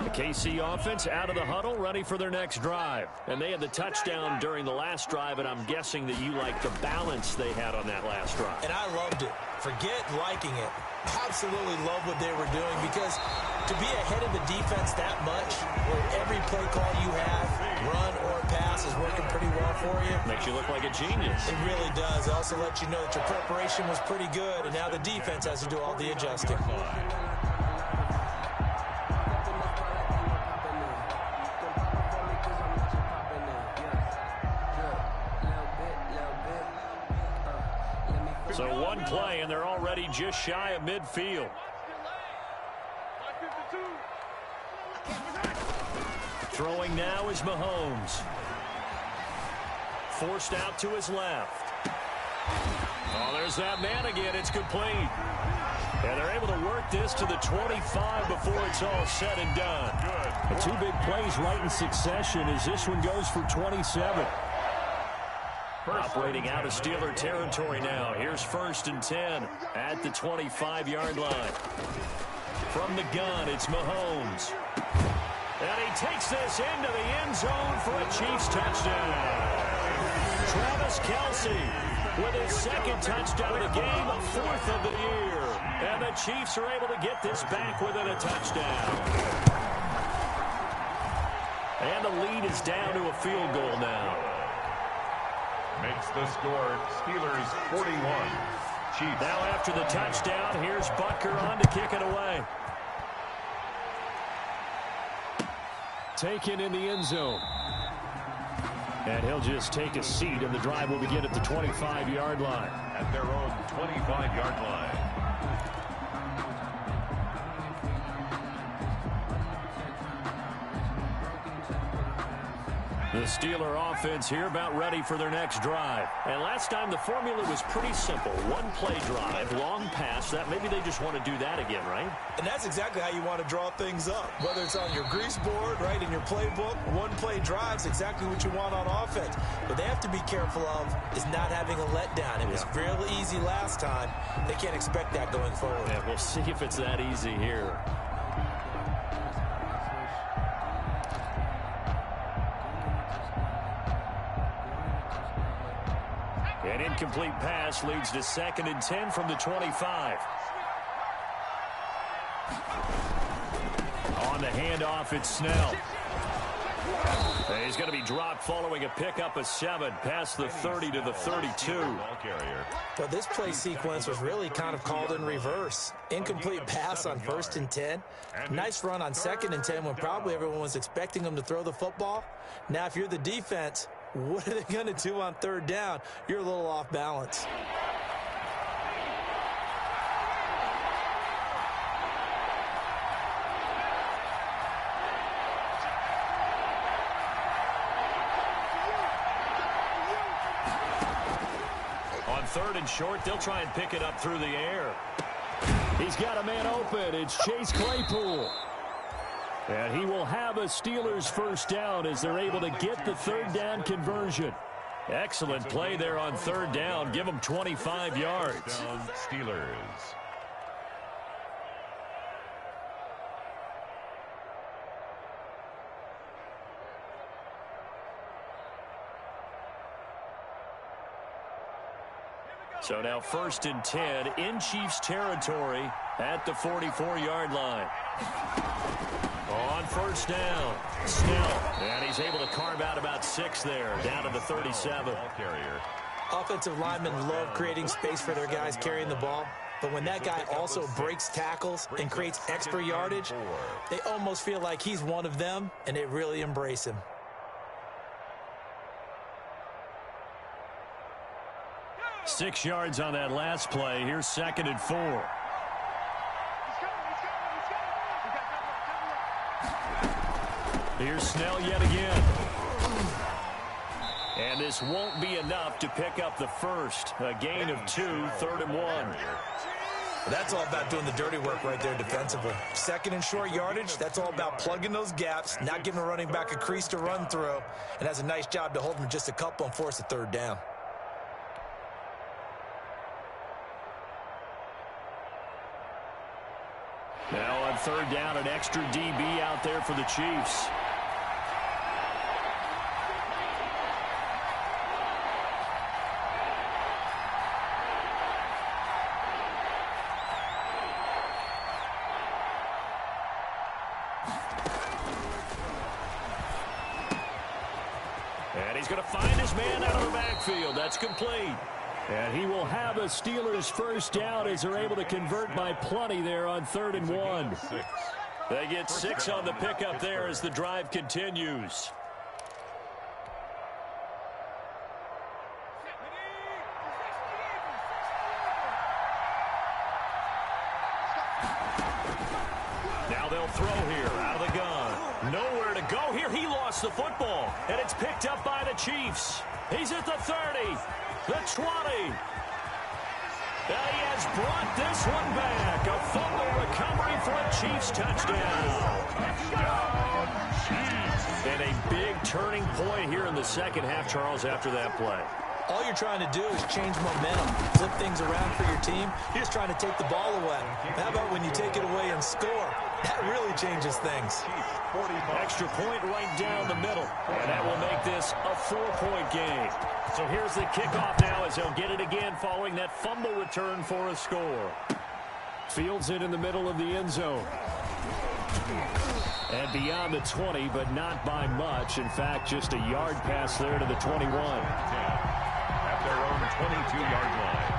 The KC offense out of the huddle, ready for their next drive. And they had the touchdown during the last drive, and I'm guessing that you like the balance they had on that last drive. And I loved it. Forget liking it. Absolutely love what they were doing, because to be ahead of the defense that much, where every play call you have, run or pass, is working pretty well for you. Makes you look like a genius. It really does. It also lets you know that your preparation was pretty good, and now the defense has to do all the adjusting. So one play, and they're already just shy of midfield. Throwing now is Mahomes. Forced out to his left. Oh, there's that man again. It's complete. And they're able to work this to the 25 before it's all said and done. The two big plays right in succession as this one goes for 27. Operating out of Steeler territory now. Here's 1st and 10 at the 25-yard line. From the gun, it's Mahomes. And he takes this into the end zone for a Chiefs touchdown. Travis Kelce with his second touchdown of the game, fourth of the year. And the Chiefs are able to get this back within a touchdown. And the lead is down to a field goal now. Makes the score Steelers 41. Chiefs. Now after the touchdown, here's Butker on to kick it away. Taken in the end zone. And he'll just take a seat, and the drive will begin at the 25-yard line. At their own 25-yard line. The Steeler offense here about ready for their next drive. And last time the formula was pretty simple. One-play drive, long pass. That maybe they just want to do that again, right? And that's exactly how you want to draw things up. Whether it's on your grease board, right, in your playbook, one-play drive's exactly what you want on offense. What they have to be careful of is not having a letdown. It was real easy last time. They can't expect that going forward. Yeah, we'll see if it's that easy here. An incomplete pass leads to 2nd and 10 from the 25. On the handoff, it's Snell. He's going to be dropped following a pickup of 7 past the 30 to the 32. Well, this play sequence was really kind of called in reverse. Incomplete pass on 1st and 10. Nice run on 2nd and 10 when probably everyone was expecting him to throw the football. Now, if you're the defense, what are they going to do on 3rd down? You're a little off balance. On 3rd and short, they'll try and pick it up through the air. He's got a man open. It's Chase Claypool. And he will have a Steelers first down as they're able to get the 3rd down conversion. Excellent play there on 3rd down. Give them 25 yards. Steelers. So now 1st and 10 in Chiefs territory at the 44-yard line. On 1st down, Snell. And he's able to carve out about 6 there, down to the 37. Offensive linemen love creating space for their guys carrying the ball. But when that guy also breaks tackles and creates extra yardage, they almost feel like he's one of them, and they really embrace him. Six yards on that last play. Here's 2nd and 4. Here's Snell yet again. And this won't be enough to pick up the first. A gain of 2, 3rd and 1. That's all about doing the dirty work right there defensively. 2nd and short yardage, that's all about plugging those gaps, not giving a running back a crease to run through, and has a nice job to hold him just a couple and force a 3rd down. Now on 3rd down, an extra DB out there for the Chiefs. And he's going to find his man out of the backfield. That's complete. And he will have a Steelers first down as they're able to convert by plenty there on 3rd and 1. They get 6 on the pickup there as the drive continues. Now they'll throw here out of the gun. Nowhere to go here. He lost the football, and it's picked up by the Chiefs. He's at the 30. The 20. He has brought this one back. A fumble recovery for a Chiefs touchdown. And a big turning point here in the second half, Charles, after that play. All you're trying to do is change momentum, flip things around for your team. You're just trying to take the ball away. How about when you take it away and score? That really changes things. Extra point right down the middle. And that will make this a 4-point game. So here's the kickoff now as he'll get it again following that fumble return for a score. Fields it in the middle of the end zone. And beyond the 20, but not by much. In fact, just a yard pass there to the 21. At their own 22-yard line.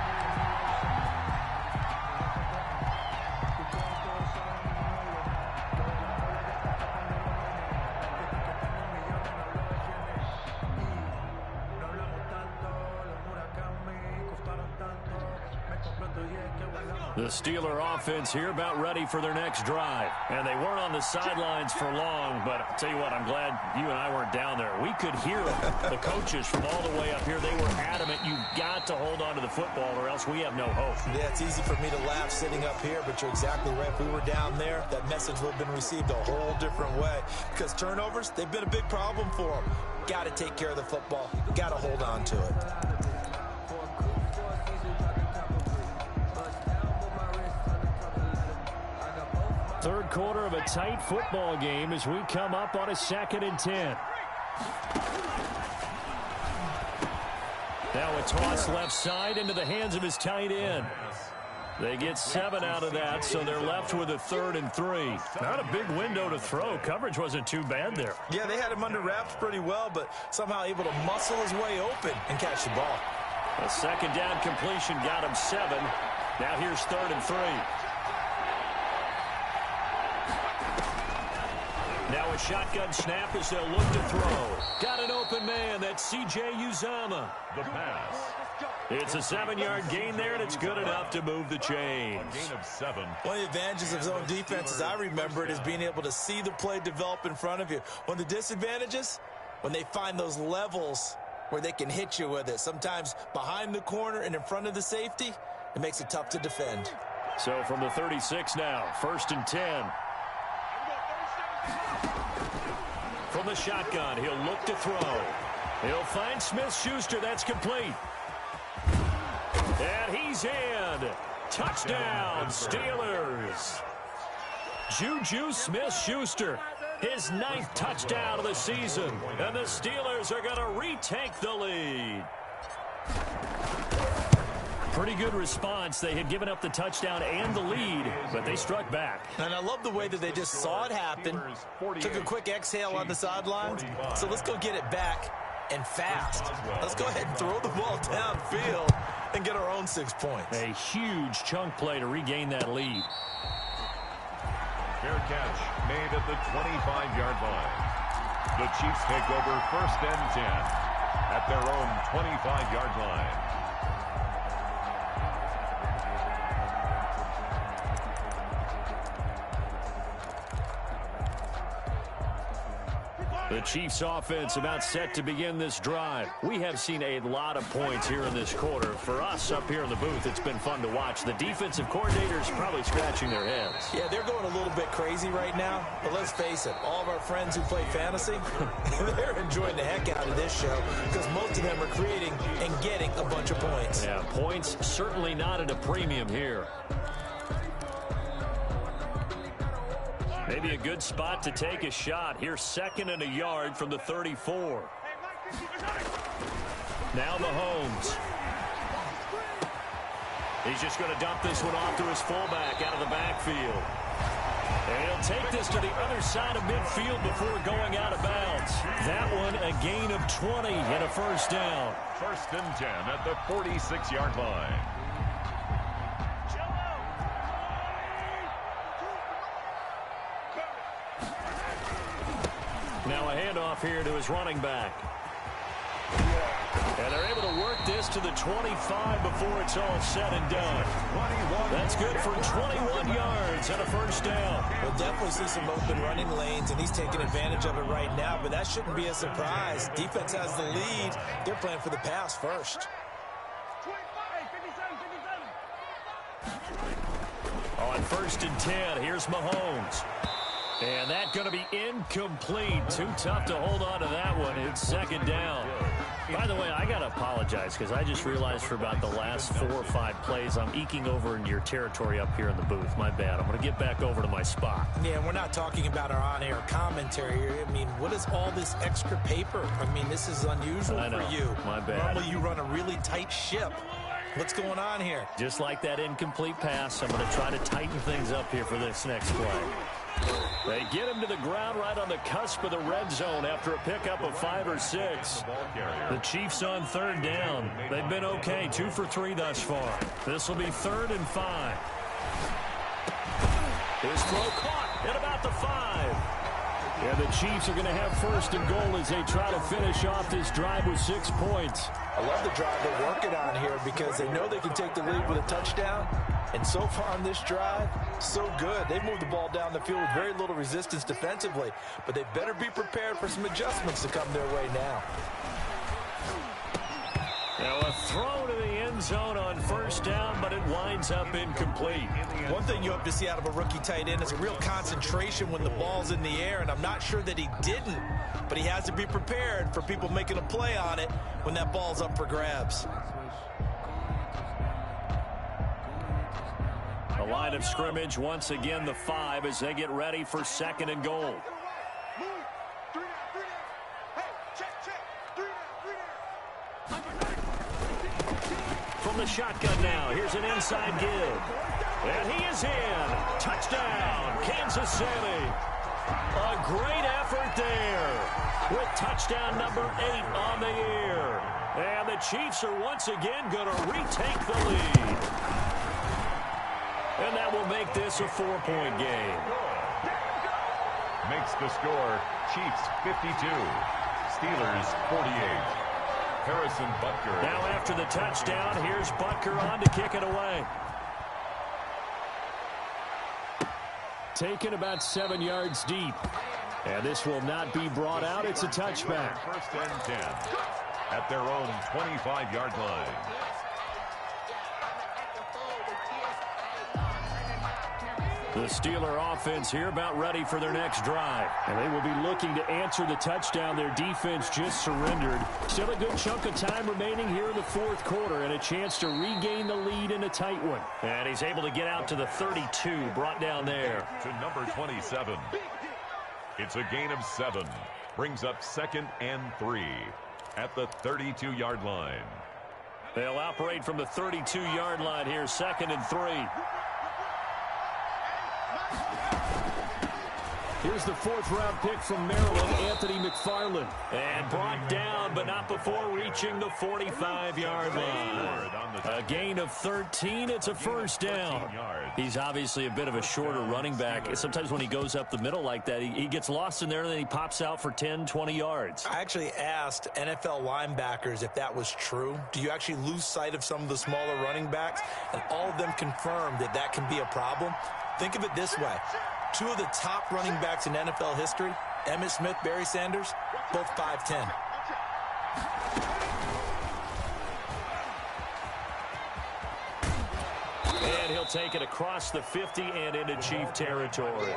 The Steeler offense here about ready for their next drive. And they weren't on the sidelines for long, but I'll tell you what, I'm glad you and I weren't down there. We could hear the coaches from all the way up here. They were adamant, you've got to hold on to the football or else we have no hope. Yeah, it's easy for me to laugh sitting up here, but you're exactly right. If we were down there, that message would have been received a whole different way. Because turnovers, they've been a big problem for them. Got to take care of the football. Got to hold on to it. Third quarter of a tight football game as we come up on a 2nd and 10. Now a toss left side into the hands of his tight end. They get 7 out of that, so they're left with a 3rd and 3. Not a big window to throw. Coverage wasn't too bad there. Yeah, they had him under wraps pretty well, but somehow able to muscle his way open and catch the ball. A 2nd down completion got him 7. Now here's 3rd and 3. Now a shotgun snap as they'll look to throw. Got an open man. That's C.J. Uzomah. The pass. It's a 7-yard gain there, and it's good enough to move the chains. Gain of 7. One of the advantages of zone defense, as I remember it, is being able to see the play develop in front of you. One of the disadvantages, when they find those levels where they can hit you with it. Sometimes behind the corner and in front of the safety, it makes it tough to defend. So from the 36 now, 1st and 10. From the shotgun, he'll look to throw. He'll find Smith-Schuster. That's complete. And he's in. Touchdown, Steelers. Juju Smith-Schuster, his 9th touchdown of the season. And the Steelers are going to retake the lead. Pretty good response. They had given up the touchdown and the lead, but they struck back. And I love the way that they just saw it happen, took a quick exhale on the sidelines. So let's go get it back and fast. Let's go ahead and throw the ball downfield and get our own 6 points. A huge chunk play to regain that lead. Fair catch made at the 25-yard line. The Chiefs take over 1st and 10 at their own 25-yard line. The Chiefs offense about set to begin this drive. We have seen a lot of points here in this quarter. For us up here in the booth, it's been fun to watch. The defensive coordinators probably scratching their heads. Yeah, they're going a little bit crazy right now. But let's face it, all of our friends who play fantasy, they're enjoying the heck out of this show because most of them are creating and getting a bunch of points. Yeah, points certainly not at a premium here. Maybe a good spot to take a shot. Here's 2nd and a yard from the 34. Now Mahomes. He's just going to dump this one off to his fullback out of the backfield. And he'll take this to the other side of midfield before going out of bounds. That one a gain of 20 and a 1st down. 1st and 10 at the 46-yard line. Now a handoff here to his running back. And they're able to work this to the 25 before it's all said and done. That's good for 21 yards and a 1st down. We'll definitely see some open running lanes, and he's taking advantage of it right now, but that shouldn't be a surprise. Defense has the lead. They're playing for the pass first. On 1st and 10, here's Mahomes. And that's going to be incomplete. Too tough to hold on to that one. It's 2nd down. By the way, I got to apologize because I just realized for about the last 4 or 5 plays, I'm eking over into your territory up here in the booth. My bad. I'm going to get back over to my spot. Yeah, and we're not talking about our on-air commentary here. I mean, what is all this extra paper? I mean, this is unusual for you. My bad. Normally you run a really tight ship. What's going on here? Just like that incomplete pass, I'm going to try to tighten things up here for this next play. They get him to the ground right on the cusp of the red zone after a pickup of 5 or 6. The Chiefs on 3rd down. They've been okay, 2 for 3 thus far. This will be 3rd and 5. His throw caught at about the 5. And the Chiefs are going to have 1st and goal as they try to finish off this drive with 6 points. I love the drive they're working on here because they know they can take the lead with a touchdown. And so far on this drive, so good. They've moved the ball down the field with very little resistance defensively. But they better be prepared for some adjustments to come their way now. Now a throw to the end zone on 1st down, but it winds up incomplete. One thing you hope to see out of a rookie tight end is a real concentration when the ball's in the air, and I'm not sure that he didn't, but he has to be prepared for people making a play on it when that ball's up for grabs. The line of scrimmage, once again, the 5 as they get ready for 2nd and goal. From the shotgun now, here's an inside give. And he is in. Touchdown, Kansas City. A great effort there with touchdown number 8 on the year. And the Chiefs are once again going to retake the lead. And that will make this a 4-point game. Makes the score Chiefs 52, Steelers 48. Harrison Butker. Now after the touchdown, here's Butker on to kick it away. Taken about 7 yards deep. And this will not be brought out. It's a touchback. 1st and 10 at their own 25-yard line. The Steeler offense here about ready for their next drive. And they will be looking to answer the touchdown their defense just surrendered. Still a good chunk of time remaining here in the 4th quarter and a chance to regain the lead in a tight one. And he's able to get out to the 32, brought down there. To number 27. It's a gain of 7. Brings up 2nd and 3 at the 32-yard line. They'll operate from the 32-yard line here, 2nd and 3. Here's the 4th-round pick from Maryland, Anthony McFarland. And brought down, but not before reaching the 45-yard line. A gain of 13. It's a 1st down. He's obviously a bit of a shorter running back. Sometimes when he goes up the middle like that, he gets lost in there, and then he pops out for 10, 20 yards. I actually asked NFL linebackers if that was true. Do you actually lose sight of some of the smaller running backs? And all of them confirmed that that can be a problem. Think of it this way. 2 of the top running backs in NFL history, Emmitt Smith, Barry Sanders, both 5'10". And he'll take it across the 50 and into Chief territory.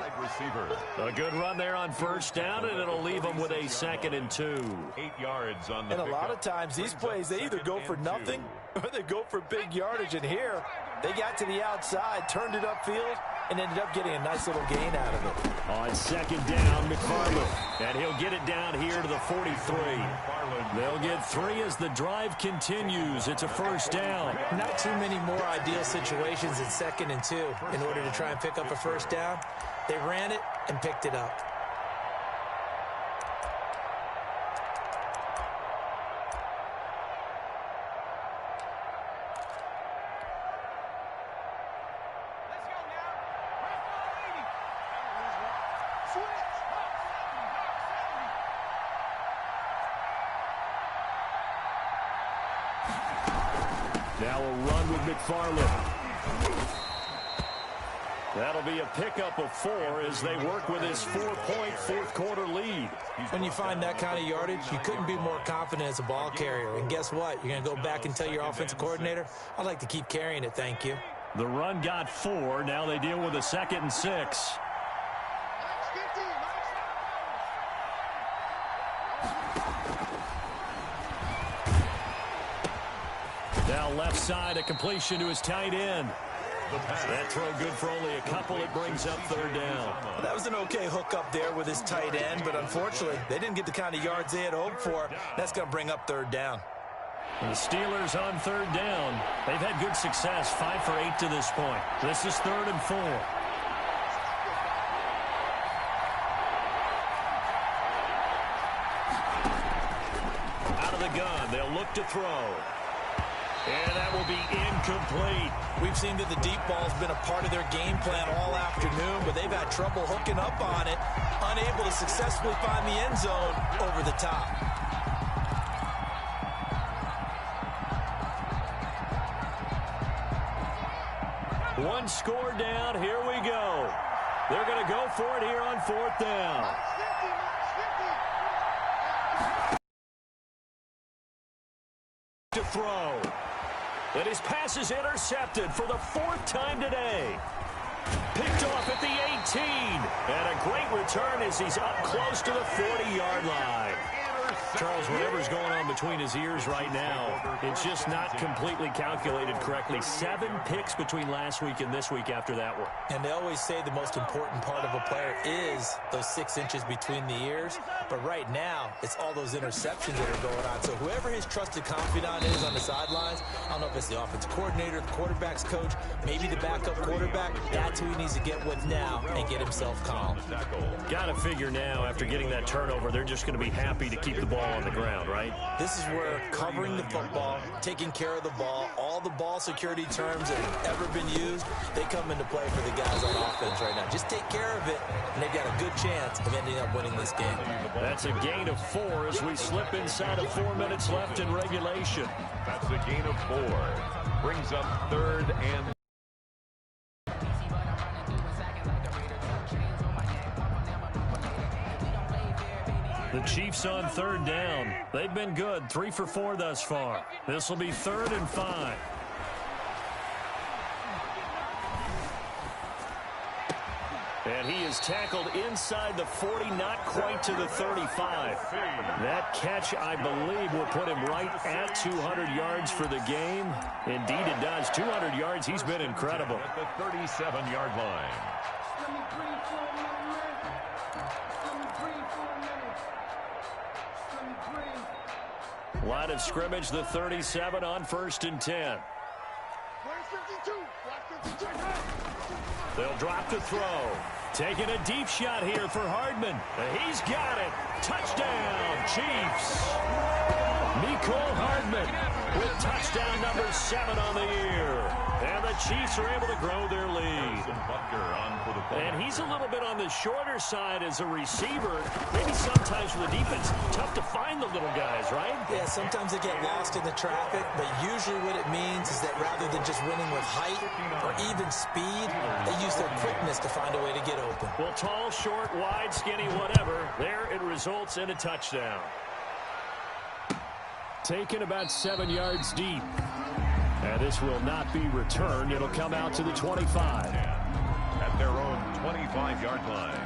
A good run there on 1st down, and it'll leave them with a 2nd and 2. 8 yards on the And a lot of times these plays, they either go for nothing or they go for big yardage. And here, they got to the outside, turned it upfield, and ended up getting a nice little gain out of it. On 2nd down, McFarland. And he'll get it down here to the 43. They'll get 3 as the drive continues. It's a 1st down. Not too many more ideal situations in 2nd and 2 in order to try and pick up a 1st down. They ran it and picked it up. Now a run with McFarland. That'll be a pickup of 4 as they work with his 4-point 4th quarter lead. When you find that kind of yardage, you couldn't be more confident as a ball carrier. And guess what? You're going to go back and tell your offensive coordinator, I'd like to keep carrying it, thank you. The run got 4. Now they deal with a 2nd and 6. left side, a completion to his tight end. That throw good for only a couple. It brings up third down. Well, that was an okay hook up there with his tight end, but unfortunately, they didn't get the kind of yards they had hoped for. That's going to bring up third down. And the Steelers on third down. They've had good success, 5 for 8 to this point. This is 3rd and 4. Out of the gun, they'll look to throw. And that will be incomplete. We've seen that the deep ball's been a part of their game plan all afternoon, but they've had trouble hooking up on it, unable to successfully find the end zone over the top. One score down. Here we go. They're going to go for it here on 4th down. To throw. And his pass is intercepted for the 4th time today. Picked off at the 18. And a great return as he's up close to the 40-yard line. Charles, whatever's going on between his ears right now, it's just not completely calculated correctly. 7 picks between last week and this week after that one. And they always say the most important part of a player is those 6 inches between the ears. But right now, it's all those interceptions that are going on. So whoever his trusted confidant is on the sidelines, I don't know if it's the offensive coordinator, the quarterback's coach, maybe the backup quarterback, that's who he needs to get with now and get himself calm. Got to figure now, after getting that turnover, they're just going to be happy to keep the ball on the ground, right? This is where covering the football, taking care of the ball, all the ball security terms that have ever been used, they come into play for the guys on offense right now. Just take care of it, and they've got a good chance of ending up winning this game. That's a gain of 4 as we slip inside of 4 minutes left in regulation. That's a gain of 4. Brings up 3rd and the Chiefs on 3rd down. They've been good, 3 for 4 thus far. This will be 3rd and 5. And he is tackled inside the 40, not quite to the 35. That catch, I believe, will put him right at 200 yards for the game. Indeed, it does. 200 yards, he's been incredible. At the 37-yard line. Line of scrimmage, the 37 on 1st and 10. They'll drop to throw. Taking a deep shot here for Hardman. He's got it. Touchdown, Chiefs. Mecole Hardman with touchdown number 7 on the year. And the Chiefs are able to grow their lead. And he's a little bit on the shorter side as a receiver. Maybe sometimes for the defense, tough to find the little guys, right? Yeah, sometimes they get lost in the traffic, but usually what it means is that rather than just winning with height or even speed, they use their quickness to find a way to get open. Well, tall, short, wide, skinny, whatever, there it results in a touchdown. Taken about 7 yards deep. And this will not be returned. It'll come out to the 25. At their own 25-yard line.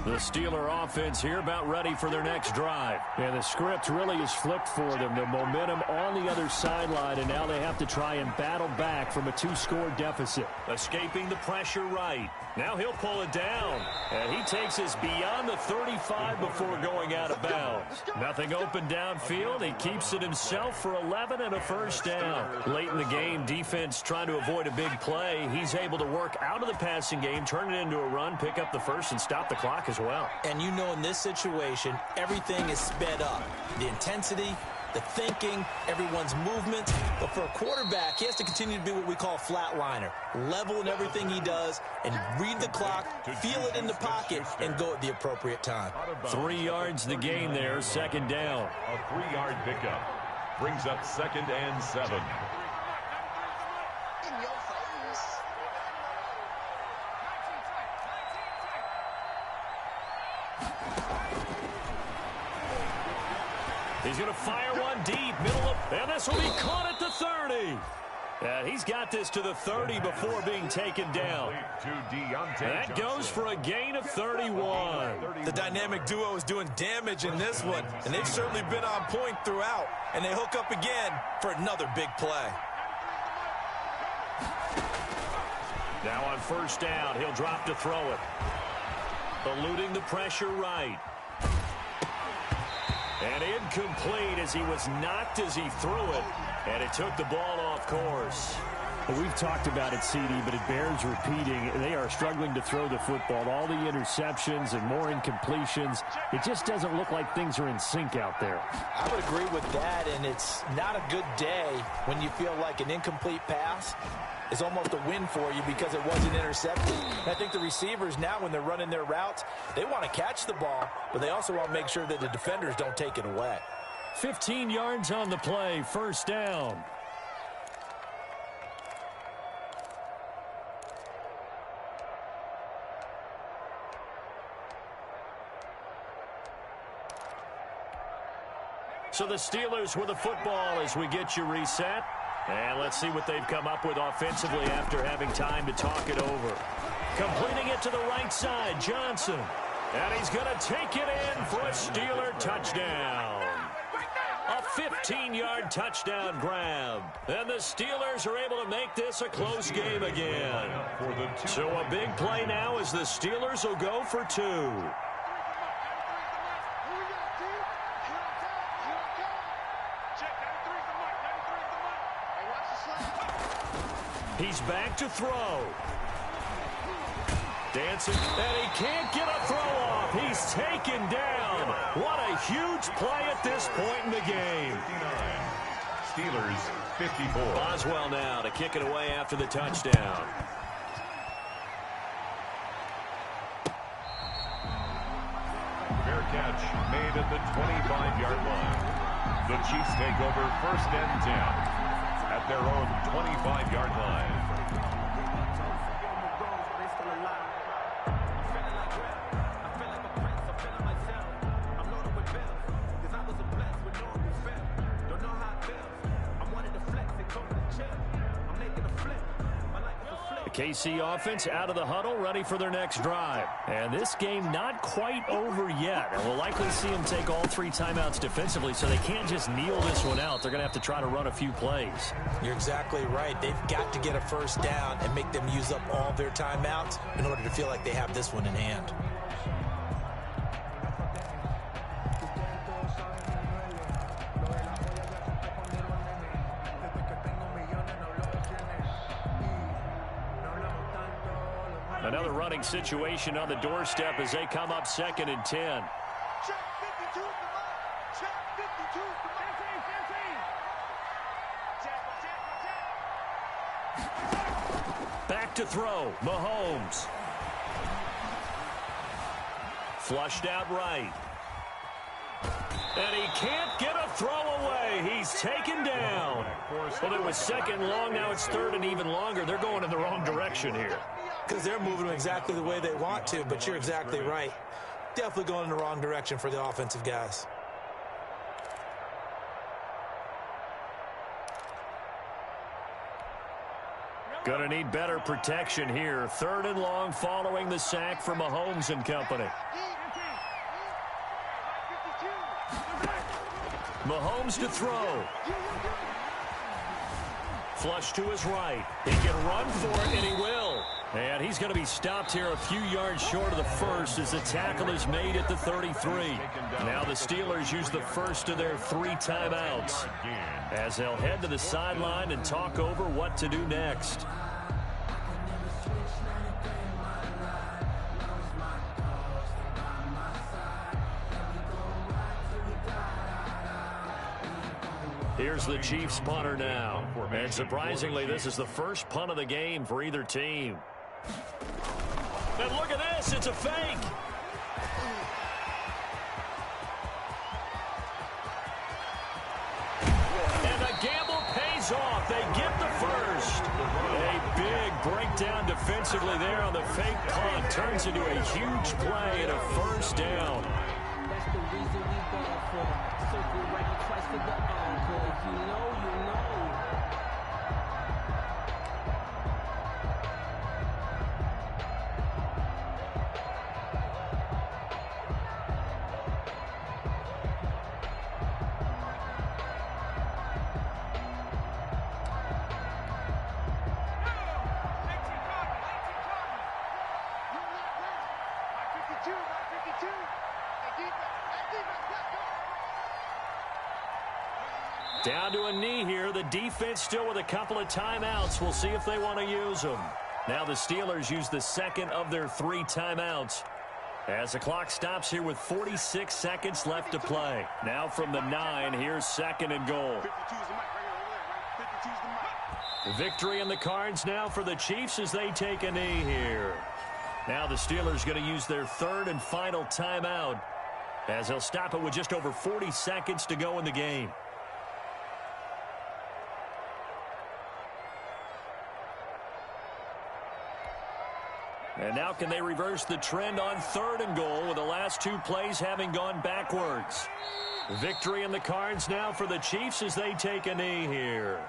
The Steeler offense here about ready for their next drive. And the script really is flipped for them. The momentum on the other sideline, and now they have to try and battle back from a 2-score deficit. Escaping the pressure right. Now he'll pull it down. And he takes us beyond the 35 before going out of bounds. Nothing open downfield. He keeps it himself for 11 and a first down. Late in the game, defense trying to avoid a big play. He's able to work out of the passing game, turn it into a run, pick up the first, and stop the clock as well. And you know in this situation, everything is sped up. The intensity, the thinking, everyone's movement. But for a quarterback, he has to continue to be what we call a flatliner. Level in everything he does and read the clock, feel it in the pocket, and go at the appropriate time. 3 yards the gain there, 2nd down. A 3-yard pickup. Brings up 2nd and 7. He's going to fire one deep, middle of, and this will be caught at the 30. And he's got this to the 30 before being taken down. That goes for a gain of 31. The dynamic duo is doing damage in this one, and they've certainly been on point throughout. And they hook up again for another big play. Now on first down, he'll drop to throw it. Eluding the pressure right. And incomplete as he was knocked as he threw it. And it took the ball off course. Well, we've talked about it, CD, but it bears repeating. They are struggling to throw the football. All the interceptions and more incompletions. It just doesn't look like things are in sync out there. I would agree with that, and it's not a good day when you feel like an incomplete pass is almost a win for you because it wasn't intercepted. And I think the receivers now, when they're running their routes, they want to catch the ball, but they also want to make sure that the defenders don't take it away. 15 yards on the play, first down. So the Steelers with the football as we get you reset. And let's see what they've come up with offensively after having time to talk it over. Completing it to the right side, Johnson. And he's going to take it in for a Steeler touchdown. A 15-yard touchdown grab. And the Steelers are able to make this a close game again. So a big play now as the Steelers will go for 2. He's back to throw. Dancing, and he can't get a throw off. He's taken down. What a huge play at this point in the game. 59. Steelers 54. Boswell now to kick it away after the touchdown. Fair catch made at the 25-yard line. The Chiefs take over first and 10 at their own 25-yard line. The KC offense out of the huddle, ready for their next drive. And this game not quite over yet. And we'll likely see them take all 3 timeouts defensively, so they can't just kneel this one out. They're going to have to try to run a few plays. You're exactly right. They've got to get a first down and make them use up all their timeouts in order to feel like they have this one in hand. Another running situation on the doorstep as they come up 2nd and 10. Back to throw, Mahomes. Flushed out right. And he can't get a throw away. He's taken down. Well, it was 2nd long. Now it's 3rd and even longer. They're going in the wrong direction here. Because they're moving them exactly the way they want to, but you're exactly right. Definitely going in the wrong direction for the offensive guys. Going to need better protection here. 3rd and long following the sack from Mahomes and company. Mahomes to throw. Flush to his right. He can run for it, and he will. And he's going to be stopped here a few yards short of the first as the tackle is made at the 33. Now the Steelers use the first of their 3 timeouts as they'll head to the sideline and talk over what to do next. Here's the Chiefs punter now. And surprisingly, this is the first punt of the game for either team. And look at this, it's a fake. And the gamble pays off. They get the first. A big breakdown defensively there on the fake punt. Turns into a huge play and a first down. That's the reason we ball for. Circle right twice for the encore. If you know, you know. Down to a knee here. The defense still with a couple of timeouts. We'll see if they want to use them. Now the Steelers use the second of their 3 timeouts. As the clock stops here with 46 seconds left to play. Now from the 9, here's 2nd and goal. Victory in the cards now for the Chiefs as they take a knee here. Now the Steelers going to use their 3rd and final timeout as they'll stop it with just over 40 seconds to go in the game. And now can they reverse the trend on 3rd and goal with the last 2 plays having gone backwards? Victory in the cards now for the Chiefs as they take a knee here.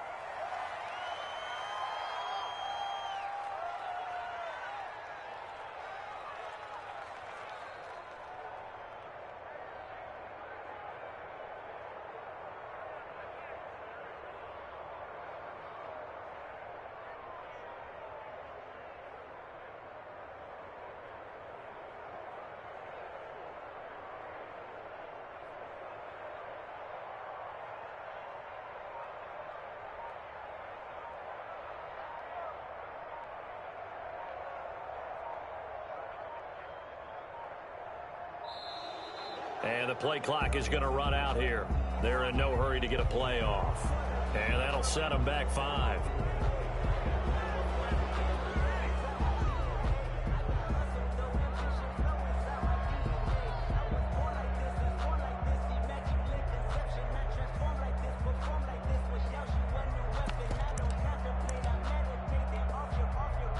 And the play clock is going to run out here. They're in no hurry to get a play off. And that'll set them back 5.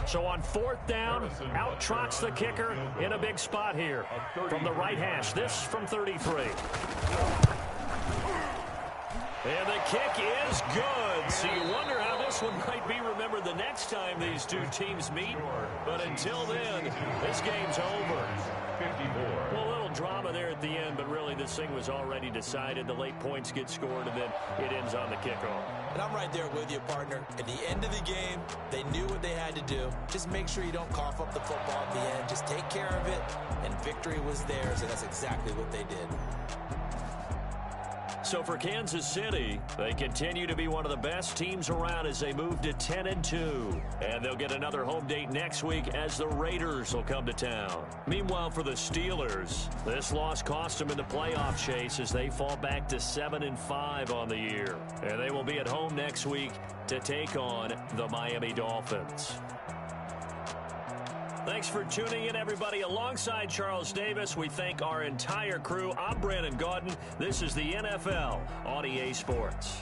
So on 4th down, out trots the kicker in a big spot here. From the right hash, this from 33. And the kick is good. So you wonder how this one might be remembered the next time these 2 teams meet. But until then, this game's over. 54. Well, a little drama there at the end, but really this thing was already decided. The late points get scored, and then it ends on the kickoff. And I'm right there with you, partner. At the end of the game, they knew what they had to do. Just make sure you don't cough up the football at the end. Just take care of it, and victory was theirs, and that's exactly what they did. So for Kansas City, they continue to be one of the best teams around as they move to 10-2. And they'll get another home date next week as the Raiders will come to town. Meanwhile, for the Steelers, this loss cost them in the playoff chase as they fall back to 7-5 on the year. And they will be at home next week to take on the Miami Dolphins. Thanks for tuning in, everybody. Alongside Charles Davis, we thank our entire crew. I'm Brandon Gaudin. This is the NFL on EA Sports.